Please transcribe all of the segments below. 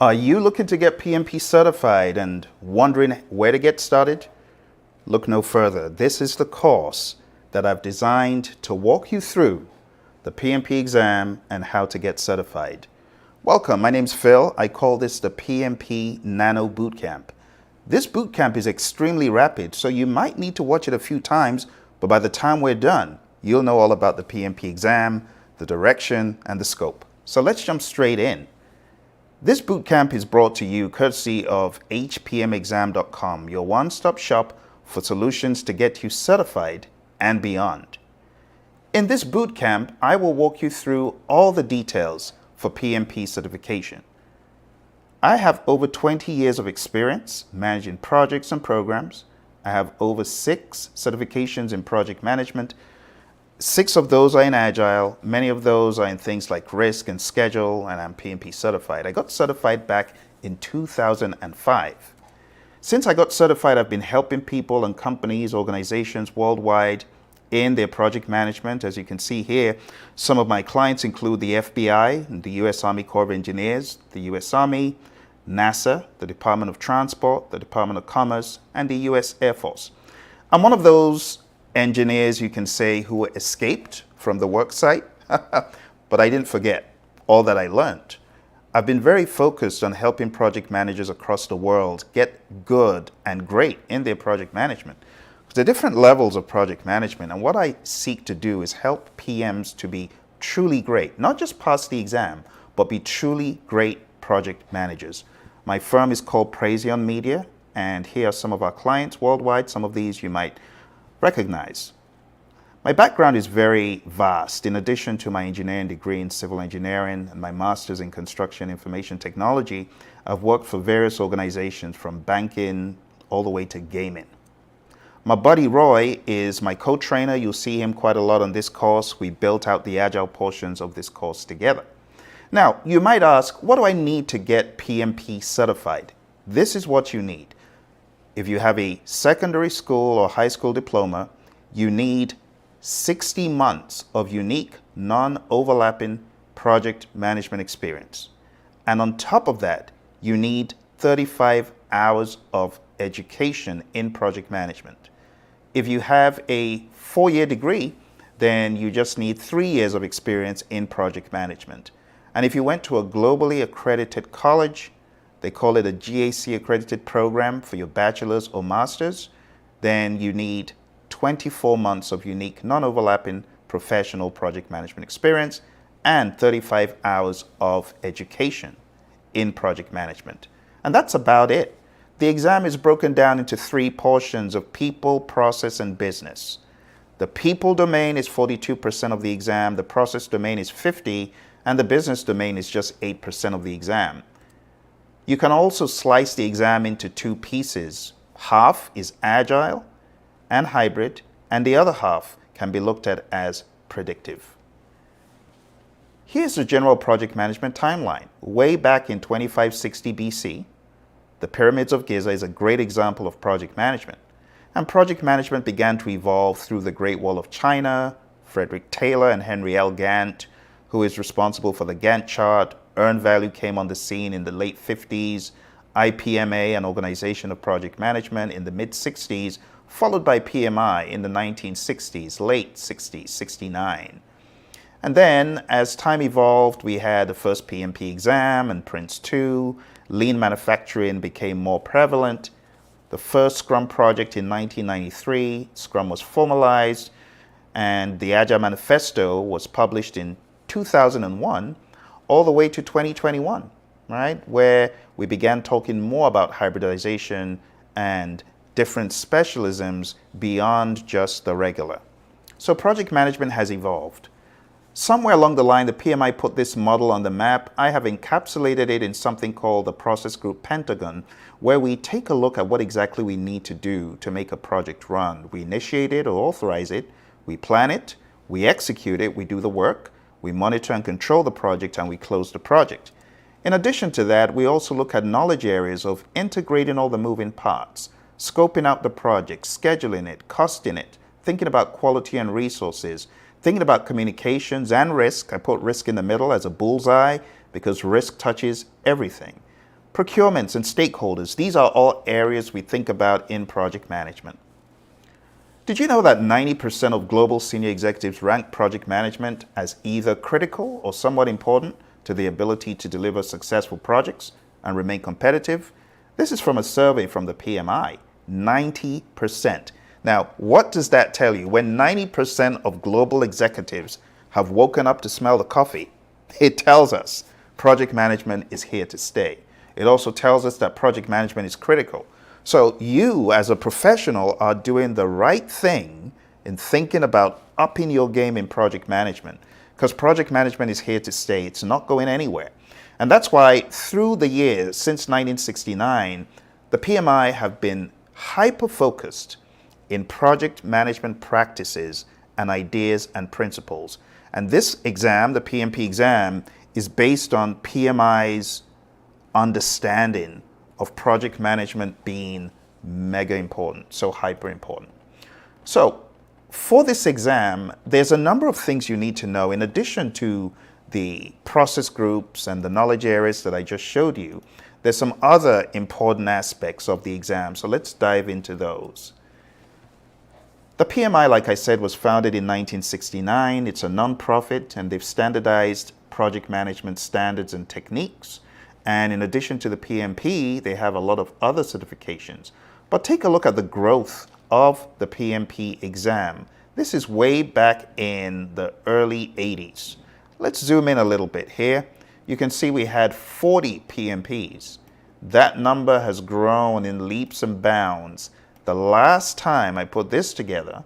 Are you looking to get PMP certified and wondering where to get started? Look no further. This is the course that I've designed to walk you through the PMP exam and how to get certified. Welcome, my name's Phil. I call this the PMP Nano Bootcamp. This bootcamp is extremely rapid, so you might need to watch it a few times, but by the time we're done, you'll know all about the PMP exam, the direction, and the scope. So let's jump straight in. This bootcamp is brought to you courtesy of hpmexam.com, your one-stop shop for solutions to get you certified and beyond. In this bootcamp, I will walk you through all the details for PMP certification. I have over 20 years of experience managing projects and programs. I have over 6 certifications in project management. 6 of those are in Agile. Many of those are in things like risk and schedule, and I'm PMP certified. I got certified back in 2005. Since I got certified, I've been helping people and companies, organizations worldwide in their project management. As you can see here, some of my clients include the FBI, the U.S. Army Corps of Engineers, the U.S. Army, NASA, the Department of Transport, the Department of Commerce, and the U.S. Air Force. I'm one of those engineers, you can say, who escaped from the work site, but I didn't forget all that I learned. I've been very focused on helping project managers across the world get good and great in their project management. There are different levels of project management, and what I seek to do is help PMs to be truly great, not just pass the exam, but be truly great project managers. My firm is called Praision Media, and here are some of our clients worldwide. Some of these you might recognize. My background is very vast. In addition to my engineering degree in civil engineering and my master's in construction information technology, I've worked for various organizations from banking all the way to gaming. My buddy Roy is my co-trainer. You'll see him quite a lot on this course. We built out the Agile portions of this course together. Now, you might ask, what do I need to get PMP certified? This is what you need. If you have a secondary school or high school diploma, you need 60 months of unique, non-overlapping project management experience. And on top of that, you need 35 hours of education in project management. If you have a 4-year degree, then you just need 3 years of experience in project management. And if you went to a globally accredited college, they call it a GAC accredited program for your bachelor's or master's, then you need 24 months of unique, non-overlapping professional project management experience and 35 hours of education in project management. And that's about it. The exam is broken down into 3 portions of people, process, and business. The people domain is 42% of the exam, the process domain is 50%, and the business domain is just 8% of the exam. You can also slice the exam into 2 pieces. Half is agile and hybrid, and the other half can be looked at as predictive. Here's the general project management timeline. Way back in 2560 BC, the pyramids of Giza is a great example of project management. And project management began to evolve through the Great Wall of China, Frederick Taylor and Henry L. Gantt, who is responsible for the Gantt chart. Earned value came on the scene in the late 50s, IPMA, an organization of project management, in the mid-60s, followed by PMI in the 1960s, late 60s, 69. And then, as time evolved, we had the first PMP exam and Prince 2. Lean manufacturing became more prevalent. The first Scrum project in 1993, Scrum was formalized, and the Agile Manifesto was published in 2001, all the way to 2021, right? Where we began talking more about hybridization and different specialisms beyond just the regular. So project management has evolved. Somewhere along the line, the PMI put this model on the map. I have encapsulated it in something called the Process Group Pentagon, where we take a look at what exactly we need to do to make a project run. We initiate it or authorize it, we plan it, we execute it, we do the work, we monitor and control the project, and we close the project. In addition to that, we also look at knowledge areas of integrating all the moving parts, scoping out the project, scheduling it, costing it, thinking about quality and resources, thinking about communications and risk. I put risk in the middle as a bullseye because risk touches everything. procurements and stakeholders. These are all areas we think about in project management. Did you know that 90% of global senior executives rank project management as either critical or somewhat important to the ability to deliver successful projects and remain competitive? This is from a survey from the PMI, 90%. Now, what does that tell you? When 90% of global executives have woken up to smell the coffee, it tells us project management is here to stay. It also tells us that project management is critical. So you as a professional are doing the right thing in thinking about upping your game in project management, because project management is here to stay. It's not going anywhere. And that's why through the years, since 1969, the PMI have been hyper-focused in project management practices and ideas and principles. And this exam, the PMP exam, is based on PMI's understanding of project management being mega important, so hyper important. So for this exam, there's a number of things you need to know in addition to the process groups and the knowledge areas that I just showed you. There's some other important aspects of the exam, so let's dive into those. The PMI, like I said, was founded in 1969. It's a non-profit, and they've standardized project management standards and techniques. And in addition to the PMP, they have a lot of other certifications. But take a look at the growth of the PMP exam. This is way back in the early 80s. Let's zoom in a little bit here. You can see we had 40 PMPs. That number has grown in leaps and bounds. The last time I put this together,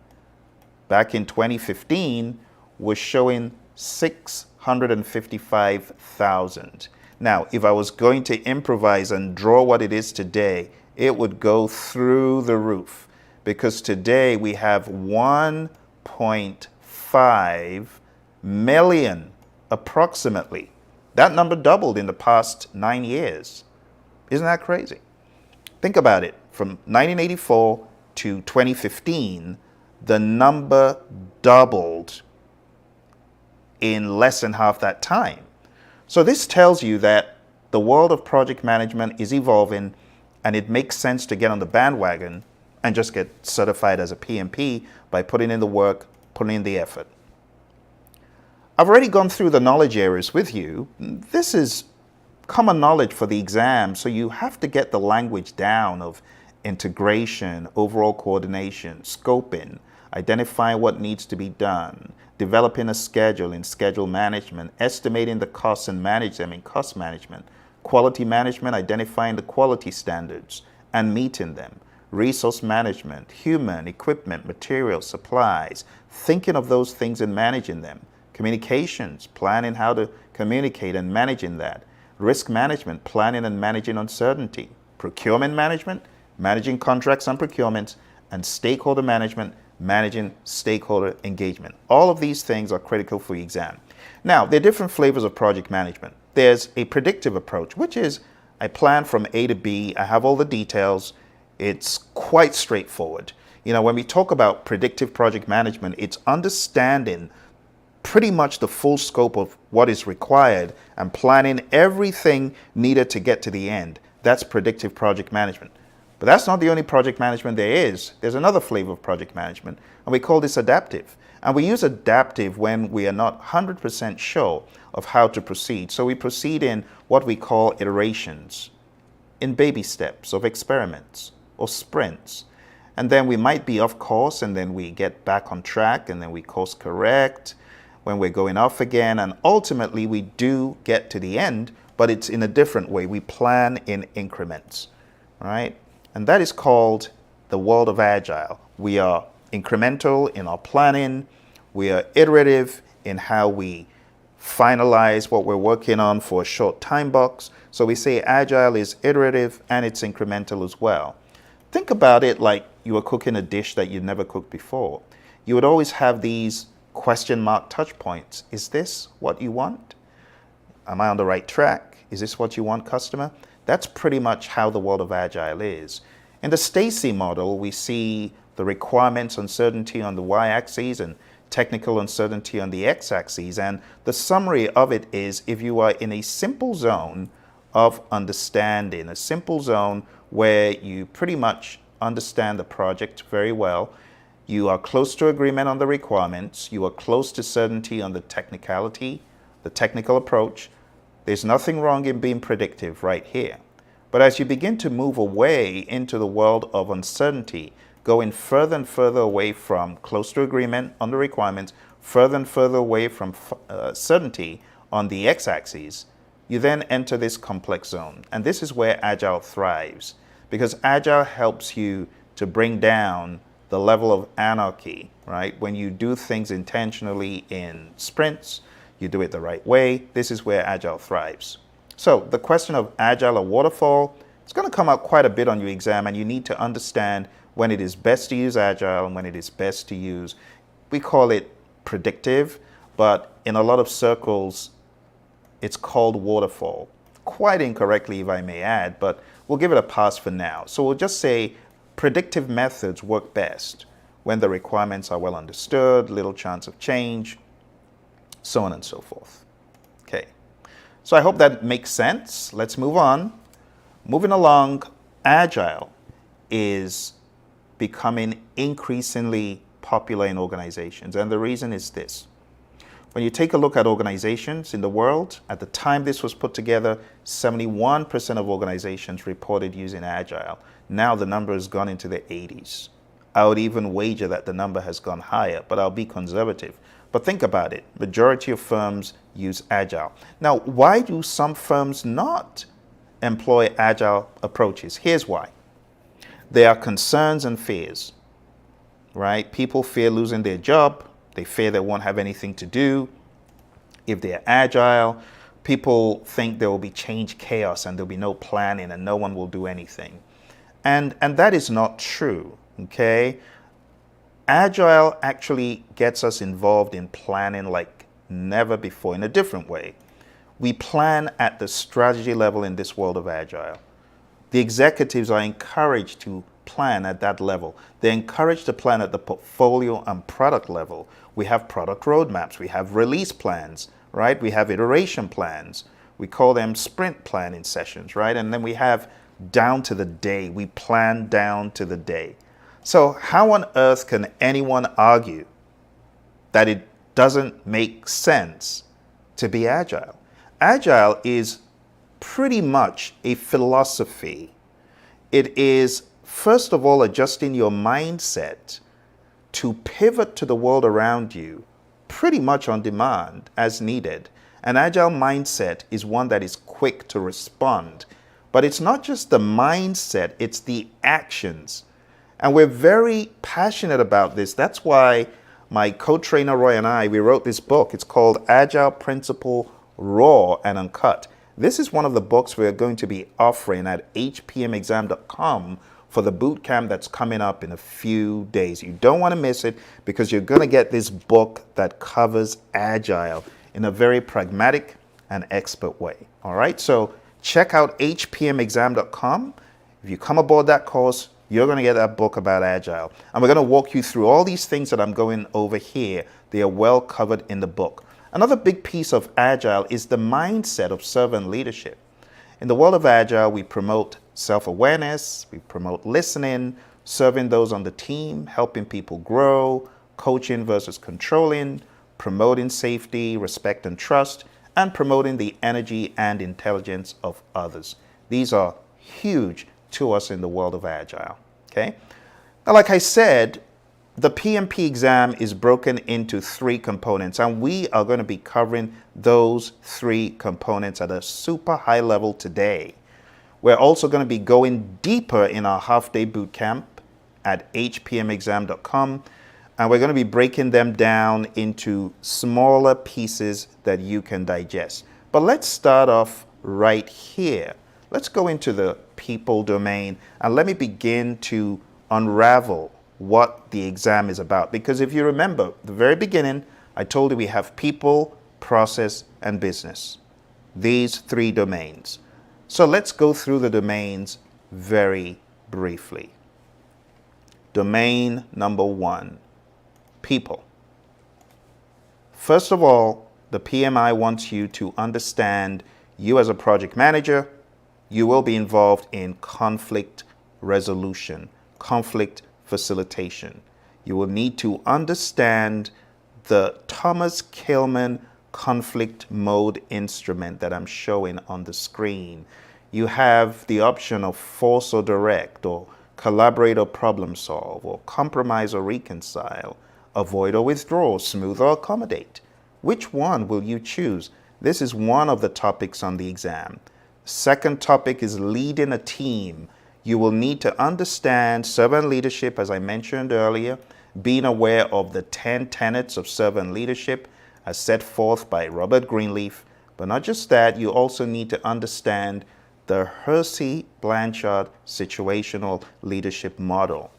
back in 2015, was showing 655,000. Now, if I was going to improvise and draw what it is today, it would go through the roof, because today we have 1.5 million approximately. That number doubled in the past 9 years. Isn't that crazy? Think about it. From 1984 to 2015, the number doubled in less than half that time. So this tells you that the world of project management is evolving, and it makes sense to get on the bandwagon and just get certified as a PMP by putting in the work, putting in the effort. I've already gone through the knowledge areas with you. This is common knowledge for the exam, so you have to get the language down of integration, overall coordination, scoping, identifying what needs to be done, developing a schedule in schedule management, estimating the costs and manage them in cost management, quality management, identifying the quality standards and meeting them, resource management, human, equipment, materials, supplies, thinking of those things and managing them, communications, planning how to communicate and managing that, risk management, planning and managing uncertainty, procurement management, managing contracts and procurements, and stakeholder management, managing stakeholder engagement. All of these things are critical for the exam. Now, there are different flavors of project management. There's a predictive approach, which is I plan from A to B, I have all the details, it's quite straightforward. You know, when we talk about predictive project management, it's understanding pretty much the full scope of what is required and planning everything needed to get to the end. That's predictive project management. But that's not the only project management there is. There's another flavor of project management, and we call this adaptive. And we use adaptive when we are not 100% sure of how to proceed. So we proceed in what we call iterations, in baby steps of experiments or sprints. And then we might be off course, and then we get back on track, and then we course correct when we're going off again. And ultimately, we do get to the end, but it's in a different way. We plan in increments, right? And that is called the world of agile. We are incremental in our planning. We are iterative in how we finalize what we're working on for a short time box. So we say agile is iterative and it's incremental as well. Think about it like you were cooking a dish that you'd never cooked before. You would always have these question mark touch points. Is this what you want? Am I on the right track? Is this what you want, customer? That's pretty much how the world of agile is. In the Stacy model, we see the requirements uncertainty on the y-axis and technical uncertainty on the x-axis. And the summary of it is if you are in a simple zone of understanding, a simple zone where you pretty much understand the project very well. You are close to agreement on the requirements. You are close to certainty on the technicality, the technical approach. There's nothing wrong in being predictive right here. But as you begin to move away into the world of uncertainty, going further and further away from close to agreement on the requirements, further and further away from certainty on the x-axis, you then enter this complex zone. And this is where Agile thrives, because Agile helps you to bring down the level of anarchy, right? When you do things intentionally in sprints, you do it the right way. This is where Agile thrives. So the question of Agile or waterfall, it's going to come out quite a bit on your exam, and you need to understand when it is best to use Agile and when it is best to use, we call it predictive, but in a lot of circles, it's called waterfall. Quite incorrectly, if I may add, but we'll give it a pass for now. So we'll just say predictive methods work best when the requirements are well understood, little chance of change, so on and so forth. Okay, so I hope that makes sense. Let's move on. Moving along, Agile is becoming increasingly popular in organizations, and the reason is this. When you take a look at organizations in the world, at the time this was put together, 71% of organizations reported using Agile. Now the number has gone into the 80s. I would even wager that the number has gone higher, but I'll be conservative. But think about it. Majority of firms use Agile. Now, why do some firms not employ Agile approaches? Here's why. There are concerns and fears, right? People fear losing their job. They fear they won't have anything to do. If they're Agile, people think there will be change chaos and there'll be no planning and no one will do anything. And that is not true, okay? Agile actually gets us involved in planning like never before in a different way. We plan at the strategy level in this world of Agile. The executives are encouraged to plan at that level. They're encouraged to plan at the portfolio and product level. We have product roadmaps. We have release plans, right? We have iteration plans. We call them sprint planning sessions, right? And then we have down to the day. We plan down to the day. So how on earth can anyone argue that it doesn't make sense to be Agile? Agile is pretty much a philosophy. It is, first of all, adjusting your mindset to pivot to the world around you pretty much on demand as needed. An Agile mindset is one that is quick to respond. But it's not just the mindset, it's the actions. And we're very passionate about this. That's why my co-trainer Roy and I, we wrote this book. It's called Agile Principle Raw and Uncut. This is one of the books we're going to be offering at hpmexam.com for the boot camp that's coming up in a few days. You don't want to miss it because you're going to get this book that covers Agile in a very pragmatic and expert way. All right, so check out hpmexam.com. If you come aboard that course, you're going to get that book about Agile. And we're going to walk you through all these things that I'm going over here. They are well covered in the book. Another big piece of Agile is the mindset of servant leadership. In the world of Agile, we promote self-awareness, we promote listening, serving those on the team, helping people grow, coaching versus controlling, promoting safety, respect, and trust, and promoting the energy and intelligence of others. These are huge to us in the world of Agile, okay? Now, like I said, the PMP exam is broken into 3 components, and we are going to be covering those 3 components at a super high level today. We're also going to be going deeper in our half-day boot camp at hpmexam.com, and we're going to be breaking them down into smaller pieces that you can digest. But let's start off right here. Let's go into the people domain, and let me begin to unravel what the exam is about. Because if you remember, the very beginning, I told you we have people, process, and business. These 3 domains. So let's go through the domains very briefly. Domain number 1, people. First of all, the PMI wants you to understand you as a project manager, you will be involved in conflict resolution, conflict facilitation. You will need to understand the Thomas Kilmann conflict mode instrument that I'm showing on the screen. You have the option of force or direct, or collaborate or problem solve, or compromise or reconcile, avoid or withdraw, smooth or accommodate. Which one will you choose? This is one of the topics on the exam. Second topic is leading a team. You will need to understand servant leadership, as I mentioned earlier, being aware of the 10 tenets of servant leadership as set forth by Robert Greenleaf. But not just that, you also need to understand the Hersey-Blanchard situational leadership model.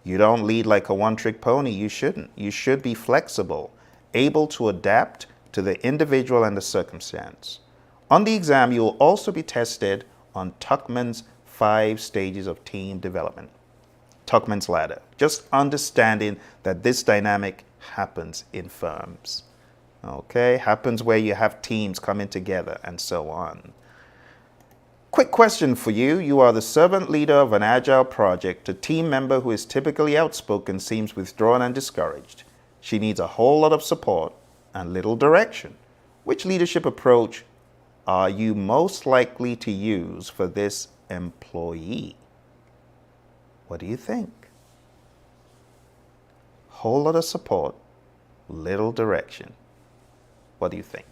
You don't lead like a one-trick pony. You shouldn't. You should be flexible, able to adapt to the individual and the circumstance. On the exam, you will also be tested on Tuckman's 5 stages of team development. Tuckman's ladder. Just understanding that this dynamic happens in firms. Okay, happens where you have teams coming together and so on. Quick question for you. You are the servant leader of an agile project. A team member who is typically outspoken seems withdrawn and discouraged. She needs a whole lot of support and little direction. Which leadership approach are you most likely to use for this employee? What do you think? Whole lot of support, little direction. What do you think?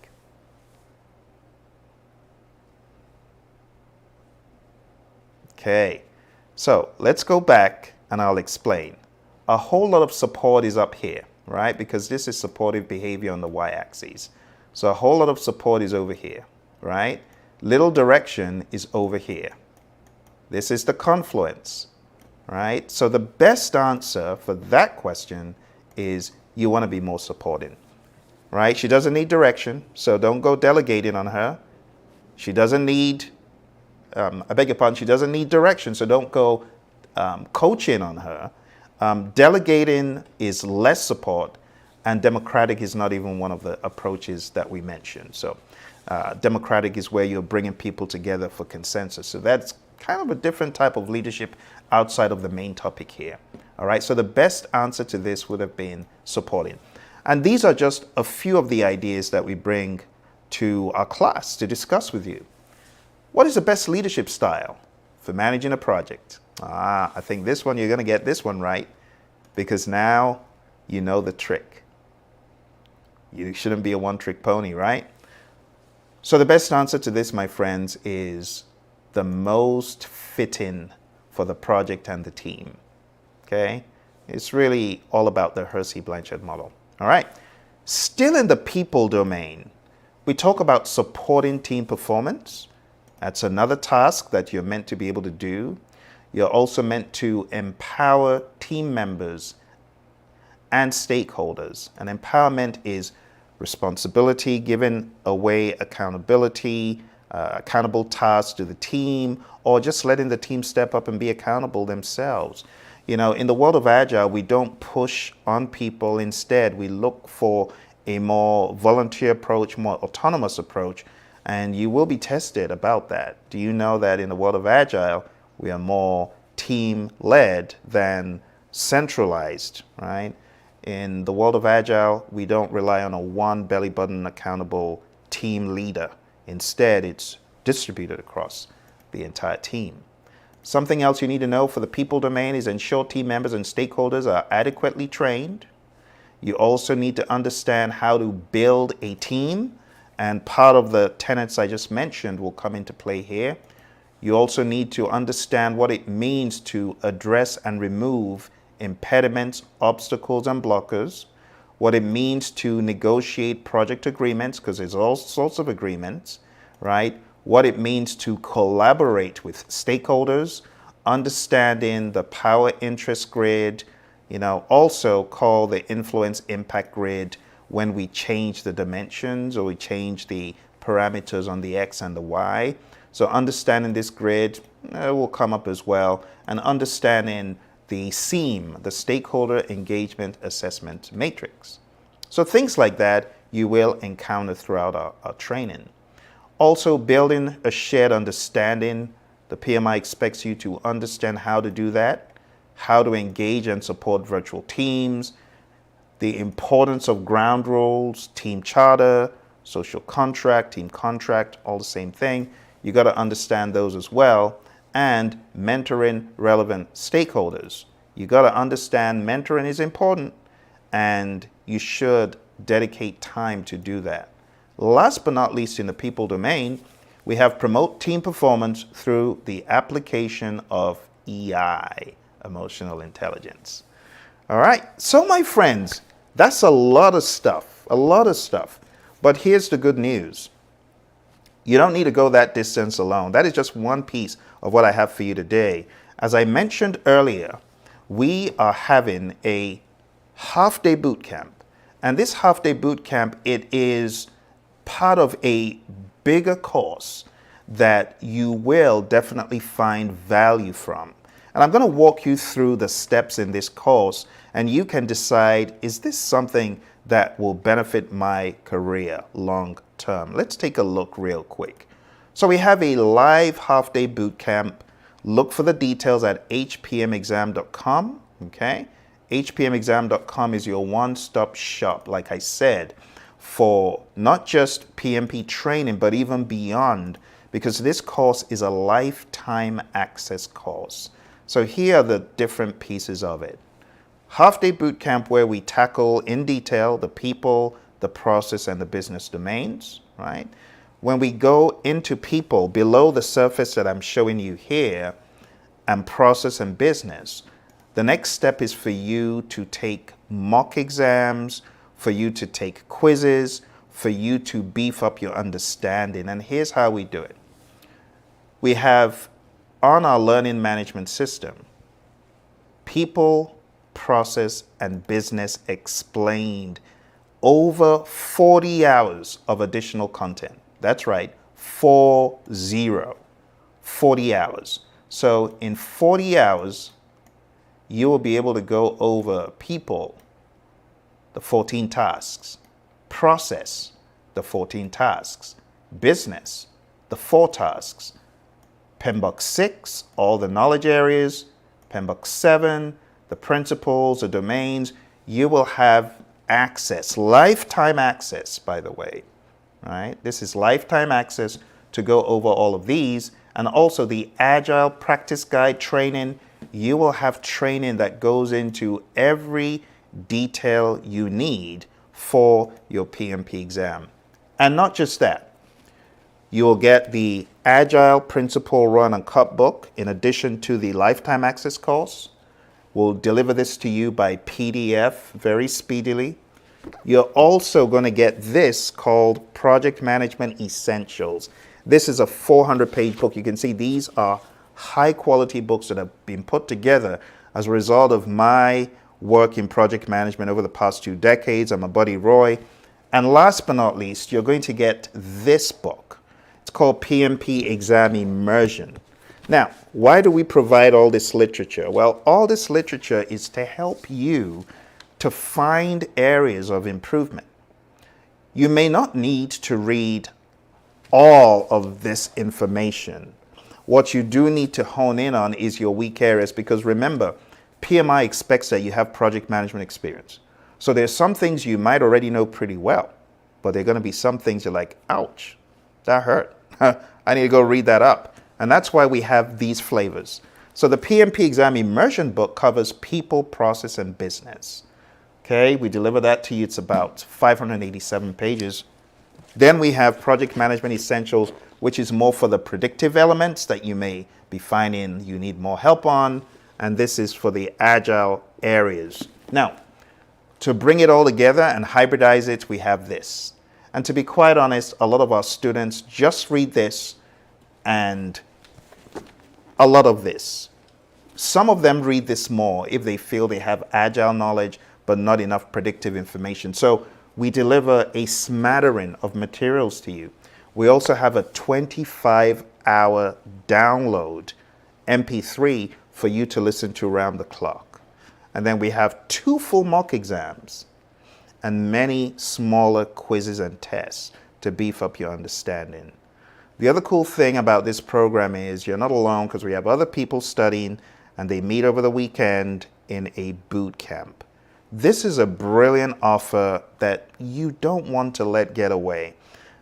Okay, so let's go back and I'll explain. A whole lot of support is up here, right? Because this is supportive behavior on the y-axis. So a whole lot of support is over here, right? Little direction is over here. This is the confluence, right? So the best answer for that question is you want to be more supporting, right? She doesn't need direction, so don't go delegating on her. She doesn't need I beg your pardon, she doesn't need direction, so don't go coaching on her. Delegating is less support, and democratic is not even one of the approaches that we mentioned. So democratic is where you're bringing people together for consensus. So that's kind of a different type of leadership outside of the main topic here. All right, so the best answer to this would have been supporting. And these are just a few of the ideas that we bring to our class to discuss with you. What is the best leadership style for managing a project? I think this one, you're going to get this one right, because now you know the trick. You shouldn't be a one-trick pony, right? So the best answer to this, my friends, is the most fitting for the project and the team. Okay? It's really all about the Hersey-Blanchard model. All right? Still in the people domain, we talk about supporting team performance. That's another task that you're meant to be able to do. You're also meant to empower team members and stakeholders. And empowerment is responsibility, giving away accountability, accountable tasks to the team, or just letting the team step up and be accountable themselves. You know, in the world of Agile, we don't push on people. Instead, we look for a more volunteer approach, more autonomous approach, and you will be tested about that. Do you know that in the world of Agile, we are more team-led than centralized, right? In the world of Agile, we don't rely on a one belly-button accountable team leader. Instead, it's distributed across the entire team. Something else you need to know for the people domain is ensure team members and stakeholders are adequately trained. You also need to understand how to build a team, and part of the tenets I just mentioned will come into play here. You also need to understand what it means to address and remove impediments, obstacles, and blockers, what it means to negotiate project agreements, because there's all sorts of agreements, right? What it means to collaborate with stakeholders, understanding the power interest grid, also call the influence impact grid when we change the dimensions or we change the parameters on the X and the Y. So understanding this grid will come up as well, and understanding the SEAM, the Stakeholder Engagement Assessment Matrix. So things like that you will encounter throughout our training. Also, building a shared understanding. The PMI expects you to understand how to do that, how to engage and support virtual teams, the importance of ground rules, team charter, social contract, team contract, all the same thing. You got to understand those as well. And mentoring relevant stakeholders. You got to understand mentoring is important, and you should dedicate time to do that. Last but not least, in the people domain, we have promote team performance through the application of EI, emotional intelligence. All right, so my friends, that's a lot of stuff, a lot of stuff. But here's the good news. You don't need to go that distance alone. That is just one piece of what I have for you today. As I mentioned earlier, we are having a half-day boot camp. And this half-day boot camp, it is part of a bigger course that you will definitely find value from. And I'm going to walk you through the steps in this course, and you can decide, is this something that will benefit my career long term? Let's take a look real quick. So we have a live half-day boot camp. Look for the details at hpmexam.com, okay? hpmexam.com is your one-stop shop, like I said, for not just PMP training, but even beyond, because this course is a lifetime access course. So here are the different pieces of it. Half-day bootcamp where we tackle in detail the people, the process, and the business domains, right? When we go into people below the surface that I'm showing you here, and process and business, the next step is for you to take mock exams, for you to take quizzes, for you to beef up your understanding. And here's how we do it. We have on our learning management system, people, process, and business explained, over 40 hours of additional content. That's right, 40 hours. So in 40 hours, you will be able to go over people, the 14 tasks, process, the 14 tasks, business, the 4 tasks, PMBOK 6, all the knowledge areas, PMBOK 7, the principles, the domains. You will have access, lifetime access, by the way, right? This is lifetime access to go over all of these, and also the Agile Practice Guide training. You will have training that goes into every detail you need for your PMP exam. And not just that, you will get the Agile Principle Run and Cut book in addition to the Lifetime Access course. We'll deliver this to you by PDF very speedily. You're also going to get this called Project Management Essentials. This is a 400-page book. You can see these are high-quality books that have been put together as a result of my work in project management over the past 2 decades. I'm a buddy Roy. And last but not least, you're going to get this book. It's called PMP Exam Immersion. Now, why do we provide all this literature? Well, all this literature is to help you to find areas of improvement. You may not need to read all of this information. What you do need to hone in on is your weak areas, because remember, PMI expects that you have project management experience. So there's some things you might already know pretty well, but there are going to be some things you're like, ouch, that hurt. I need to go read that up. And that's why we have these flavors. So the PMP Exam Immersion book covers people, process, and business. Okay, we deliver that to you. It's about 587 pages. Then we have Project Management Essentials, which is more for the predictive elements that you may be finding you need more help on. And this is for the agile areas. Now, to bring it all together and hybridize it, we have this. And to be quite honest, a lot of our students just read this and a lot of this. Some of them read this more if they feel they have agile knowledge, but not enough predictive information. So we deliver a smattering of materials to you. We also have a 25-hour download MP3 for you to listen to around the clock. And then we have 2 full mock exams and many smaller quizzes and tests to beef up your understanding. The other cool thing about this program is you're not alone because we have other people studying and they meet over the weekend in a boot camp. This is a brilliant offer that you don't want to let get away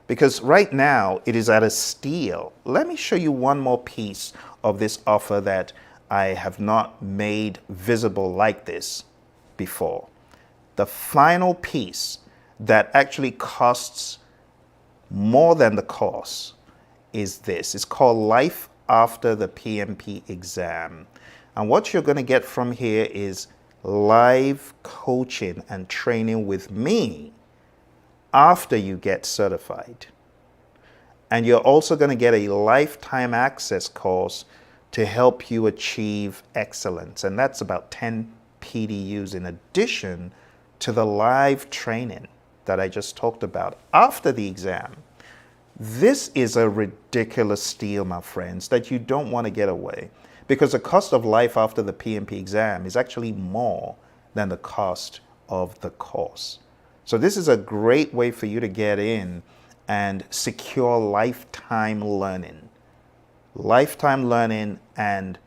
because right now it is at a steal. Let me show you one more piece of this offer that I have not made visible like this before. The final piece that actually costs more than the course is this. It's called Life After the PMP Exam. And what you're going to get from here is live coaching and training with me after you get certified. And you're also going to get a lifetime access course to help you achieve excellence. And that's about 10 PDUs in addition to the live training that I just talked about after the exam. This is a ridiculous steal, my friends, that you don't want to get away because the cost of life after the PMP exam is actually more than the cost of the course. So this is a great way for you to get in and secure lifetime learning. Lifetime learning, and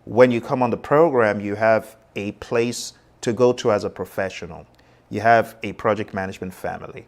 when you come on the program, you have a place to go to as a professional. You have a project management family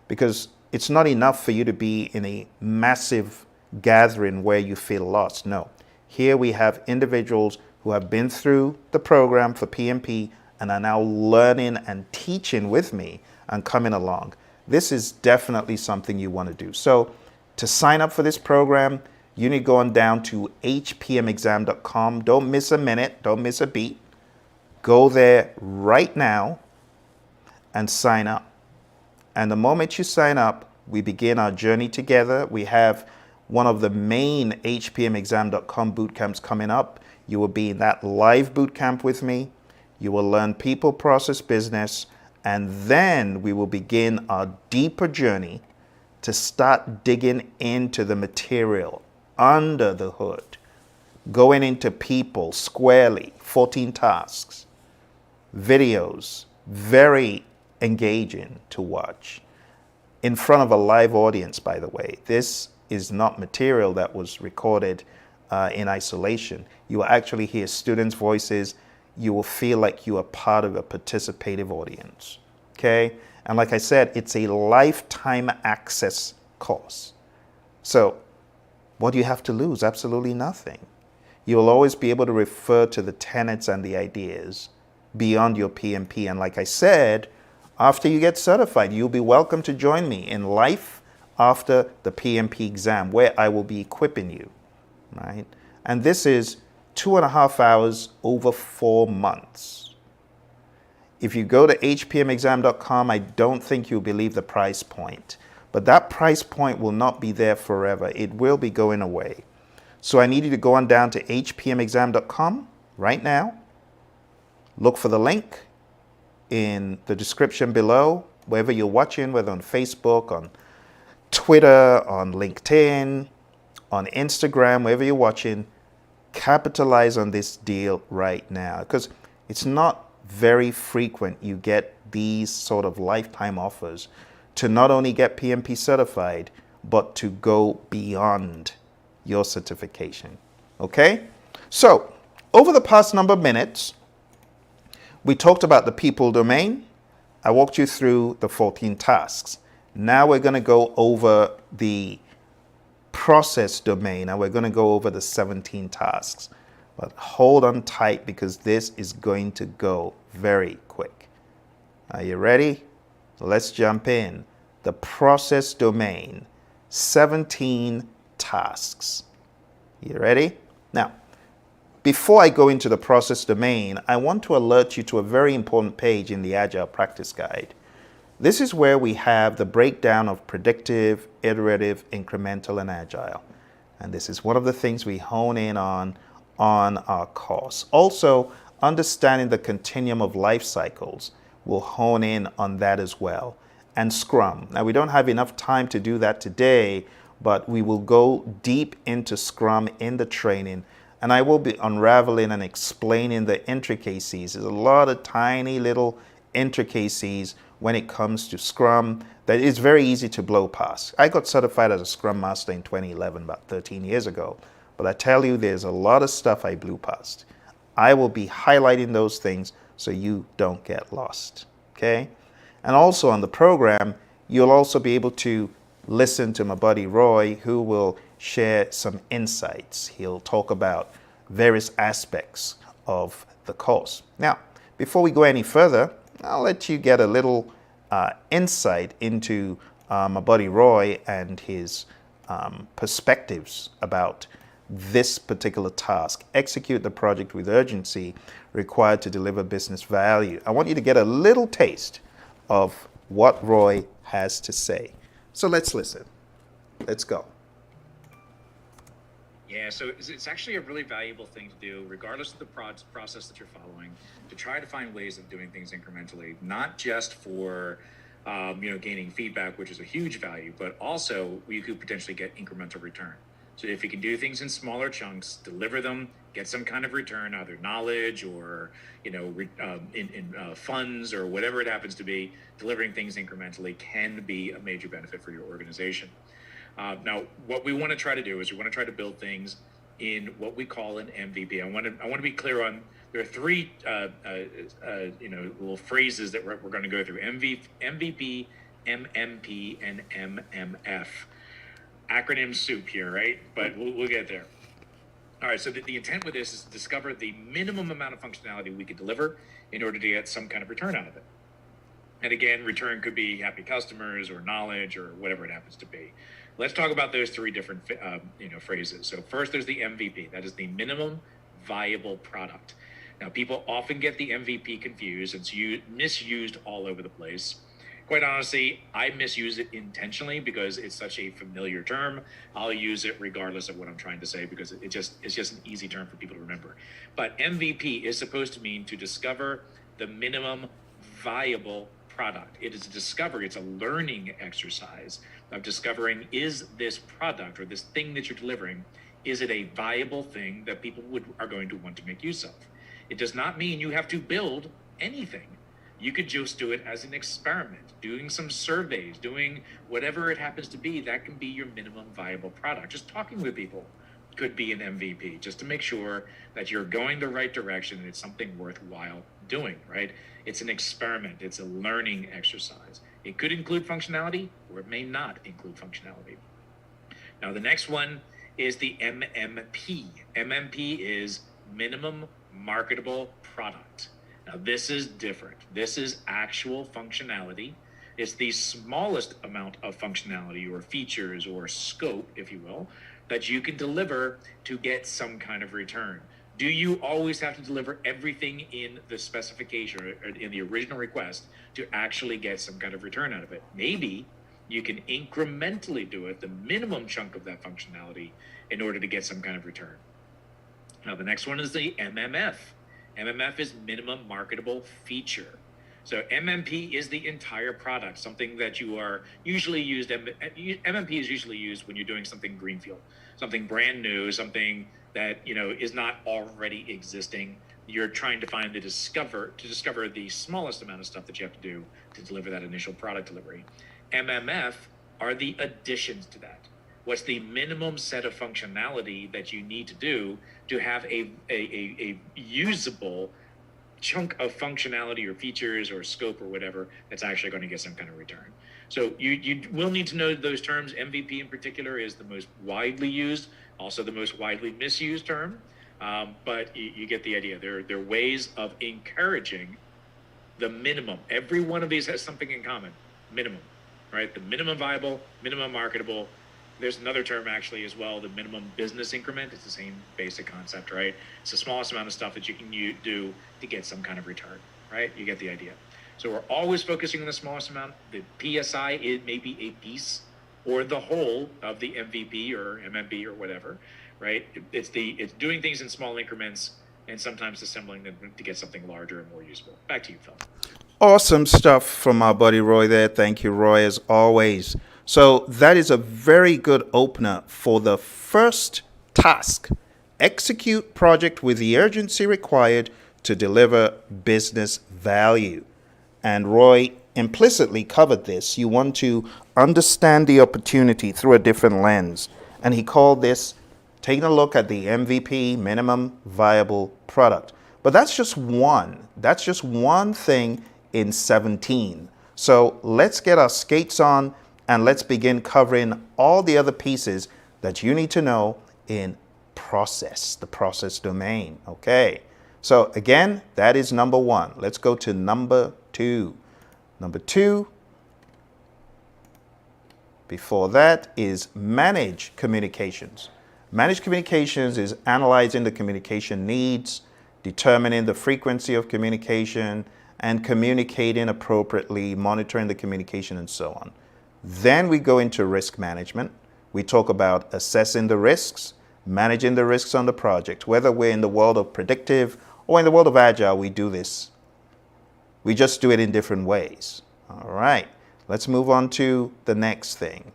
because it's not enough for you to be in a massive gathering where you feel lost. No. Here we have individuals who have been through the program for PMP and are now learning and teaching with me and coming along. This is definitely something you want to do. So to sign up for this program, you need to go on down to hpmexam.com. Don't miss a minute. Don't miss a beat. Go there right now and sign up. And the moment you sign up, we begin our journey together. We have one of the main hpmexam.com bootcamps coming up. You will be in that live bootcamp with me. You will learn people, process, business, and then we will begin our deeper journey to start digging into the material under the hood, going into people squarely, 14 tasks, videos, very engaging to watch in front of a live audience, by the way. This is not material that was recorded in isolation. You will actually hear students' voices. You will feel like you are part of a participative audience, okay? And like I said, it's a lifetime access course. So what do you have to lose? Absolutely nothing. You'll always be able to refer to the tenets and the ideas beyond your PMP. And like I said, after you get certified, you'll be welcome to join me in Life After the PMP Exam, where I will be equipping you, right? And this is 2.5 hours over 4 months. If you go to hpmexam.com, I don't think you'll believe the price point. But that price point will not be there forever. It will be going away. So I need you to go on down to hpmexam.com right now. Look for the link in the description below, wherever you're watching, whether on Facebook, on Twitter, on LinkedIn, on Instagram, wherever you're watching. Capitalize on this deal right now because it's not very frequent you get these sort of lifetime offers to not only get PMP certified, but to go beyond your certification, okay? So, over the past number of minutes, we talked about the people domain. I walked you through the 14 tasks. Now we're gonna go over the process domain and we're gonna go over the 17 tasks. But hold on tight because this is going to go very quick. Are you ready? Let's jump in. The process domain, 17 tasks. You ready? Now, before I go into the process domain, I want to alert you to a very important page in the Agile Practice Guide. This is where we have the breakdown of predictive, iterative, incremental, and agile. And this is one of the things we hone in on our course. Also, understanding the continuum of life cycles, we'll hone in on that as well. And Scrum. Now, we don't have enough time to do that today, but we will go deep into Scrum in the training. And I will be unraveling and explaining the intricacies. There's a lot of tiny little intricacies when it comes to Scrum that is very easy to blow past. I got certified as a Scrum Master in 2011, about 13 years ago. But I tell you, there's a lot of stuff I blew past. I will be highlighting those things so you don't get lost, okay? And also on the program, you'll also be able to listen to my buddy Roy, who will share some insights. He'll talk about various aspects of the course. Now, before we go any further, I'll let you get a little insight into my buddy Roy and his perspectives about this particular task. Execute the project with urgency required to deliver business value. I want you to get a little taste of what Roy has to say. So let's listen. Let's go. Yeah, so it's actually a really valuable thing to do, regardless of the process that you're following, to try to find ways of doing things incrementally, not just for gaining feedback, which is a huge value, but also you could potentially get incremental return. So if you can do things in smaller chunks, deliver them, get some kind of return, either knowledge or in funds or whatever it happens to be, delivering things incrementally can be a major benefit for your organization. Now, what we want to try to do is we want to try to build things in what we call an MVP. I want to be clear on, there are three little phrases that we're going to go through: MVP, MMP, and MMF. Acronym soup here, right? But we'll get there. All right, so the intent with this is to discover the minimum amount of functionality we could deliver in order to get some kind of return out of it. And again, return could be happy customers or knowledge or whatever it happens to be. Let's talk about those three different phrases. So first, there's the MVP. That is the minimum viable product. Now, people often get the MVP confused. It's misused all over the place. Quite honestly, I misuse it intentionally because it's such a familiar term. I'll use it regardless of what I'm trying to say because it's just an easy term for people to remember. But MVP is supposed to mean to discover the minimum viable product. It is a discovery, it's a learning exercise of discovering, is this product or this thing that you're delivering, is it a viable thing that people are going to want to make use of? It does not mean you have to build anything. You could just do it as an experiment, doing some surveys, doing whatever it happens to be. That can be your minimum viable product. Just talking with people could be an MVP, just to make sure that you're going the right direction and it's something worthwhile doing, right? It's an experiment. It's a learning exercise. It could include functionality or it may not include functionality. Now, the next one is the MMP. MMP is minimum marketable product. Now, this is different. This is actual functionality. It's the smallest amount of functionality or features or scope, if you will, that you can deliver to get some kind of return. Do you always have to deliver everything in the specification or in the original request to actually get some kind of return out of it? Maybe you can incrementally do it, the minimum chunk of that functionality, in order to get some kind of return. Now, the next one is the MMF. MMF is minimum marketable feature. So MMP is the entire product, something that you are usually used. MMP is usually used when you're doing something greenfield, something brand new, something that is not already existing. You're trying to discover the smallest amount of stuff that you have to do to deliver that initial product delivery. MMF are the additions to that. What's the minimum set of functionality that you need to do to have a usable chunk of functionality or features or scope or whatever that's actually going to get some kind of return? So you will need to know those terms. MVP in particular is the most widely used, also the most widely misused term, but you get the idea. There are ways of encouraging the minimum. Every one of these has something in common: minimum, right? The minimum viable, minimum marketable. There's another term actually as well, the minimum business increment. It's the same basic concept, right? It's the smallest amount of stuff that you can do to get some kind of return, right? You get the idea. So we're always focusing on the smallest amount. The PSI, it may be a piece or the whole of the MVP or MMP or whatever, right? It's doing things in small increments and sometimes assembling them to get something larger and more useful. Back to you, Phil. Awesome stuff from our buddy Roy there. Thank you, Roy, as always. So that is a very good opener for the first task. Execute project with the urgency required to deliver business value. And Roy implicitly covered this. You want to understand the opportunity through a different lens. And he called this taking a look at the MVP, minimum viable product. But that's just one. That's just one thing in 17. So let's get our skates on and let's begin covering all the other pieces that you need to know in process, the process domain. Okay. So again, that is number one. Let's go to number two. Number two, before that, is manage communications. Manage communications is analyzing the communication needs, determining the frequency of communication, and communicating appropriately, monitoring the communication, and so on. Then we go into risk management. We talk about assessing the risks, managing the risks on the project. Whether we're in the world of predictive or in the world of agile, we do this. We just do it in different ways. All right, let's move on to the next thing.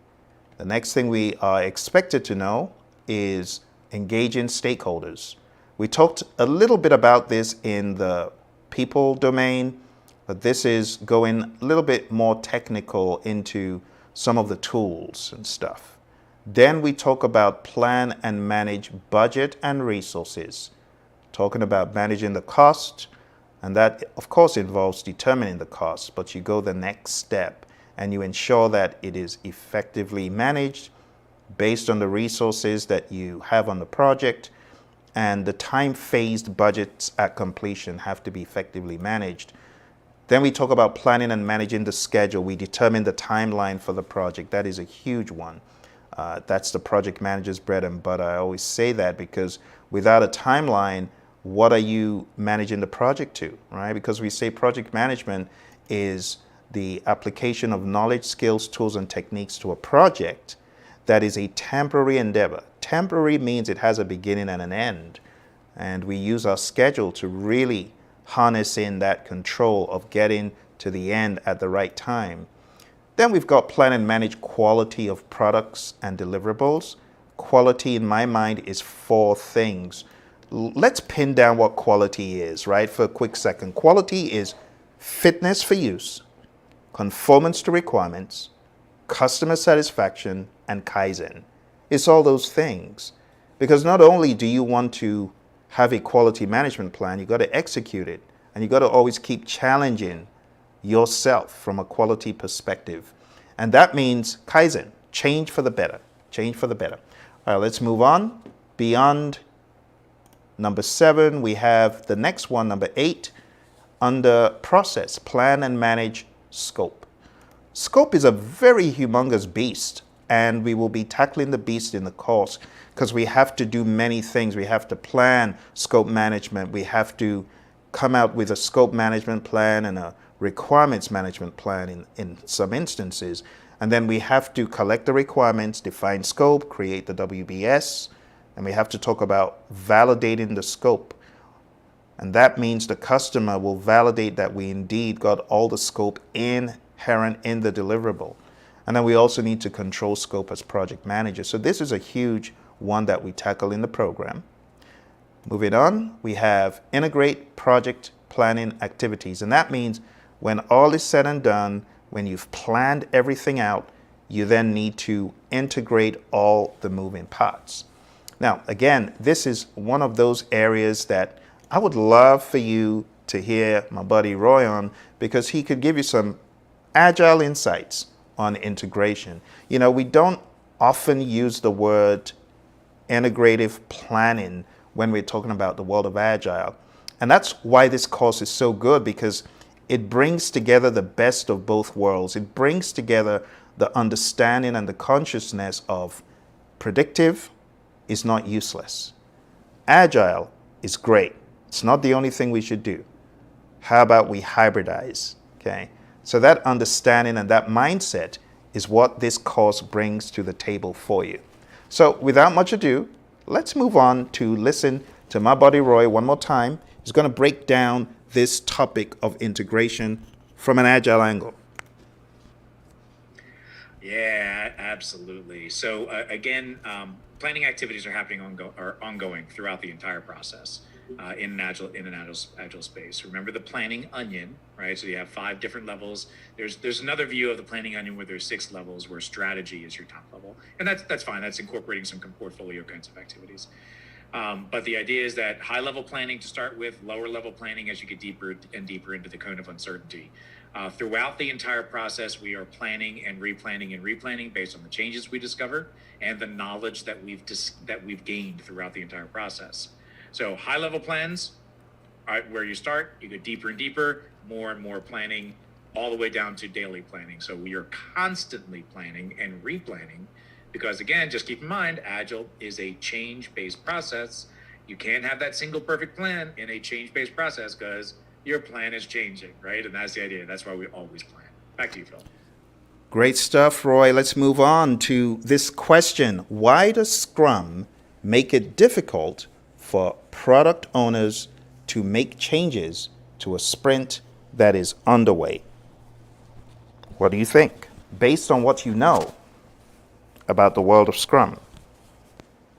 The next thing we are expected to know is engaging stakeholders. We talked a little bit about this in the people domain, but this is going a little bit more technical into some of the tools and stuff. Then we talk about plan and manage budget and resources, talking about managing the cost, and that of course involves determining the cost, but you go the next step and you ensure that it is effectively managed based on the resources that you have on the project, and the time-phased budgets at completion have to be effectively managed. Then we talk about planning and managing the schedule. We determine the timeline for the project. That is a huge one. That's the project manager's bread and butter. I always say that because without a timeline, what are you managing the project to, right? Because we say project management is the application of knowledge, skills, tools, and techniques to a project that is a temporary endeavor. Temporary means it has a beginning and an end. And we use our schedule to really harness in that control of getting to the end at the right time. Then we've got plan and manage quality of products and deliverables. Quality in my mind is four things. Let's pin down what quality is, right, for a quick second. Quality is fitness for use, conformance to requirements, customer satisfaction, and Kaizen. It's all those things. Because not only do you want to have a quality management plan, you got to execute it. And you got to always keep challenging yourself from a quality perspective. And that means Kaizen, change for the better, change for the better. All right, let's move on. Beyond number 7, we have the next one, number 8, under process, plan and manage scope. Scope is a very humongous beast, and we will be tackling the beast in the course because we have to do many things. We have to plan scope management. We have to come out with a scope management plan and a requirements management plan in some instances. And then we have to collect the requirements, define scope, create the WBS, and we have to talk about validating the scope. And that means the customer will validate that we indeed got all the scope inherent in the deliverable. And then we also need to control scope as project manager. So this is a huge one that we tackle in the program. Moving on, we have integrate project planning activities. And that means when all is said and done, when you've planned everything out, you then need to integrate all the moving parts. Now, again, this is one of those areas that I would love for you to hear my buddy Roy on, because he could give you some agile insights on integration. You know, we don't often use the word integrative planning when we're talking about the world of agile. And that's why this course is so good, because it brings together the best of both worlds. It brings together the understanding and the consciousness of predictive is not useless. Agile is great. It's not the only thing we should do. How about we hybridize? Okay. So that understanding and that mindset is what this course brings to the table for you. So without much ado, let's move on to listen to my buddy Roy one more time. He's going to break down this topic of integration from an agile angle. Yeah, absolutely. So again, planning activities are happening are ongoing throughout the entire process in an agile space. Remember the planning onion, right? So you have 5 different levels. There's another view of the planning onion where there's 6 levels, where strategy is your top level, and that's fine. That's incorporating some portfolio kinds of activities. But the idea is that high level planning to start with, lower level planning as you get deeper and deeper into the cone of uncertainty. Throughout the entire process, we are planning and replanning based on the changes we discover and the knowledge that we've gained throughout the entire process. So high level plans, where you start, you go deeper and deeper, more and more planning, all the way down to daily planning. So we are constantly planning and replanning because, again, just keep in mind, Agile is a change-based process. You can't have that single perfect plan in a change-based process because your plan is changing, right? And that's the idea. That's why we always plan. Back to you, Phil. Great stuff, Roy. Let's move on to this question. Why does Scrum make it difficult for product owners to make changes to a sprint that is underway? What do you think? Based on what you know about the world of Scrum.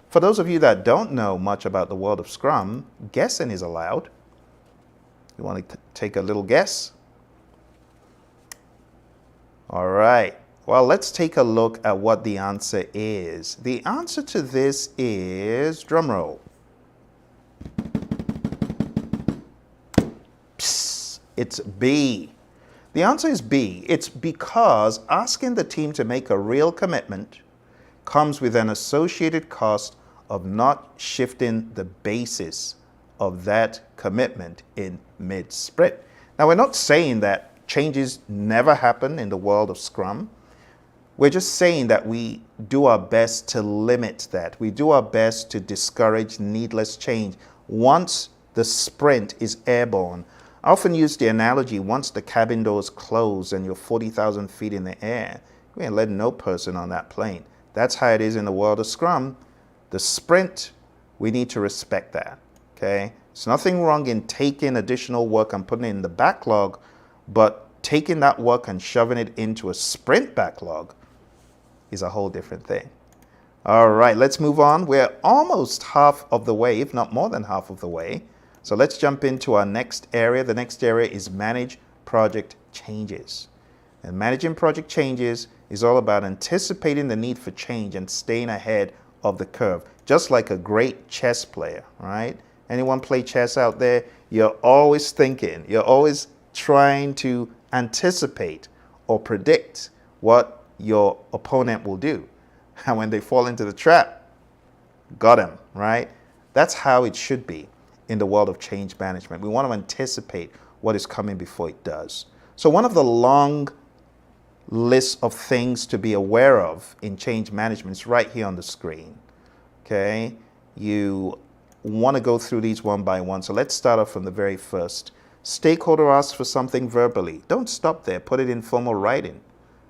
For those of you that don't know much about the world of Scrum, guessing is allowed. You want to take a little guess? All right. Well, let's take a look at what the answer is. The answer to this is, drumroll, it's B. The answer is B. It's because asking the team to make a real commitment comes with an associated cost of not shifting the basis of that commitment in mid-sprint. Now, we're not saying that changes never happen in the world of Scrum. We're just saying that we do our best to limit that. We do our best to discourage needless change once the sprint is airborne. I often use the analogy, once the cabin doors close and you're 40,000 feet in the air, we ain't letting no person on that plane. That's how it is in the world of Scrum. The sprint, we need to respect that, okay? There's nothing wrong in taking additional work and putting it in the backlog, but taking that work and shoving it into a sprint backlog is a whole different thing. All right, let's move on. We're almost half of the way, if not more than half of the way. So let's jump into our next area. The next area is manage project changes. And managing project changes is all about anticipating the need for change and staying ahead of the curve, just like a great chess player, right? Anyone play chess out there? You're always thinking, you're always trying to anticipate or predict what your opponent will do. And when they fall into the trap, got them, right? That's how it should be in the world of change management. We want to anticipate what is coming before it does. So one of the long lists of things to be aware of in change management is right here on the screen, okay? You want to go through these one by one. So let's start off from the very first. Stakeholder asks for something verbally. Don't stop there. Put it in formal writing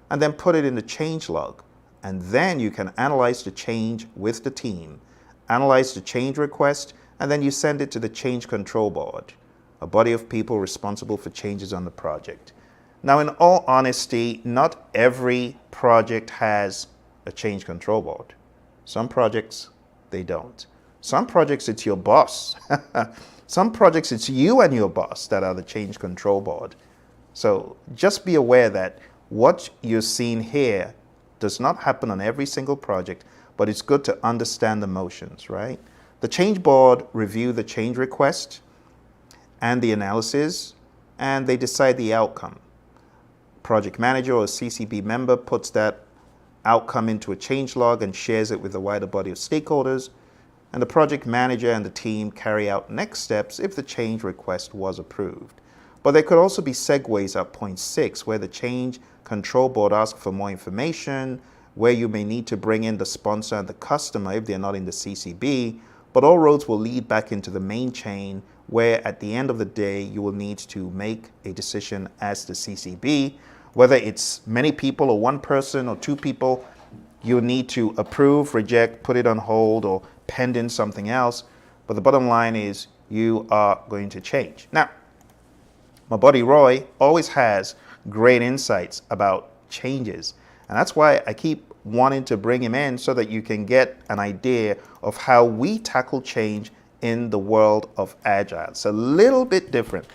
and then put it in the change log. And then you can analyze the change with the team, analyze the change request, and then you send it to the change control board, a body of people responsible for changes on the project. Now, in all honesty, not every project has a change control board. Some projects, they don't. Some projects, it's your boss. Some projects, it's you and your boss that are the change control board. So just be aware that what you're seeing here does not happen on every single project, but it's good to understand the motions, right? The change board review the change request and the analysis, and they decide the outcome. Project manager or CCB member puts that outcome into a change log and shares it with the wider body of stakeholders, and the project manager and the team carry out next steps if the change request was approved. But there could also be segues at point 6, where the change control board asks for more information, where you may need to bring in the sponsor and the customer if they're not in the CCB, but all roads will lead back into the main chain, where at the end of the day, you will need to make a decision as the CCB. Whether it's many people or one person or two people, you need to approve, reject, put it on hold, or pending something else. But the bottom line is you are going to change. Now, my buddy Roy always has great insights about changes. And that's why I keep wanting to bring him in so that you can get an idea of how we tackle change in the world of Agile. It's a little bit different.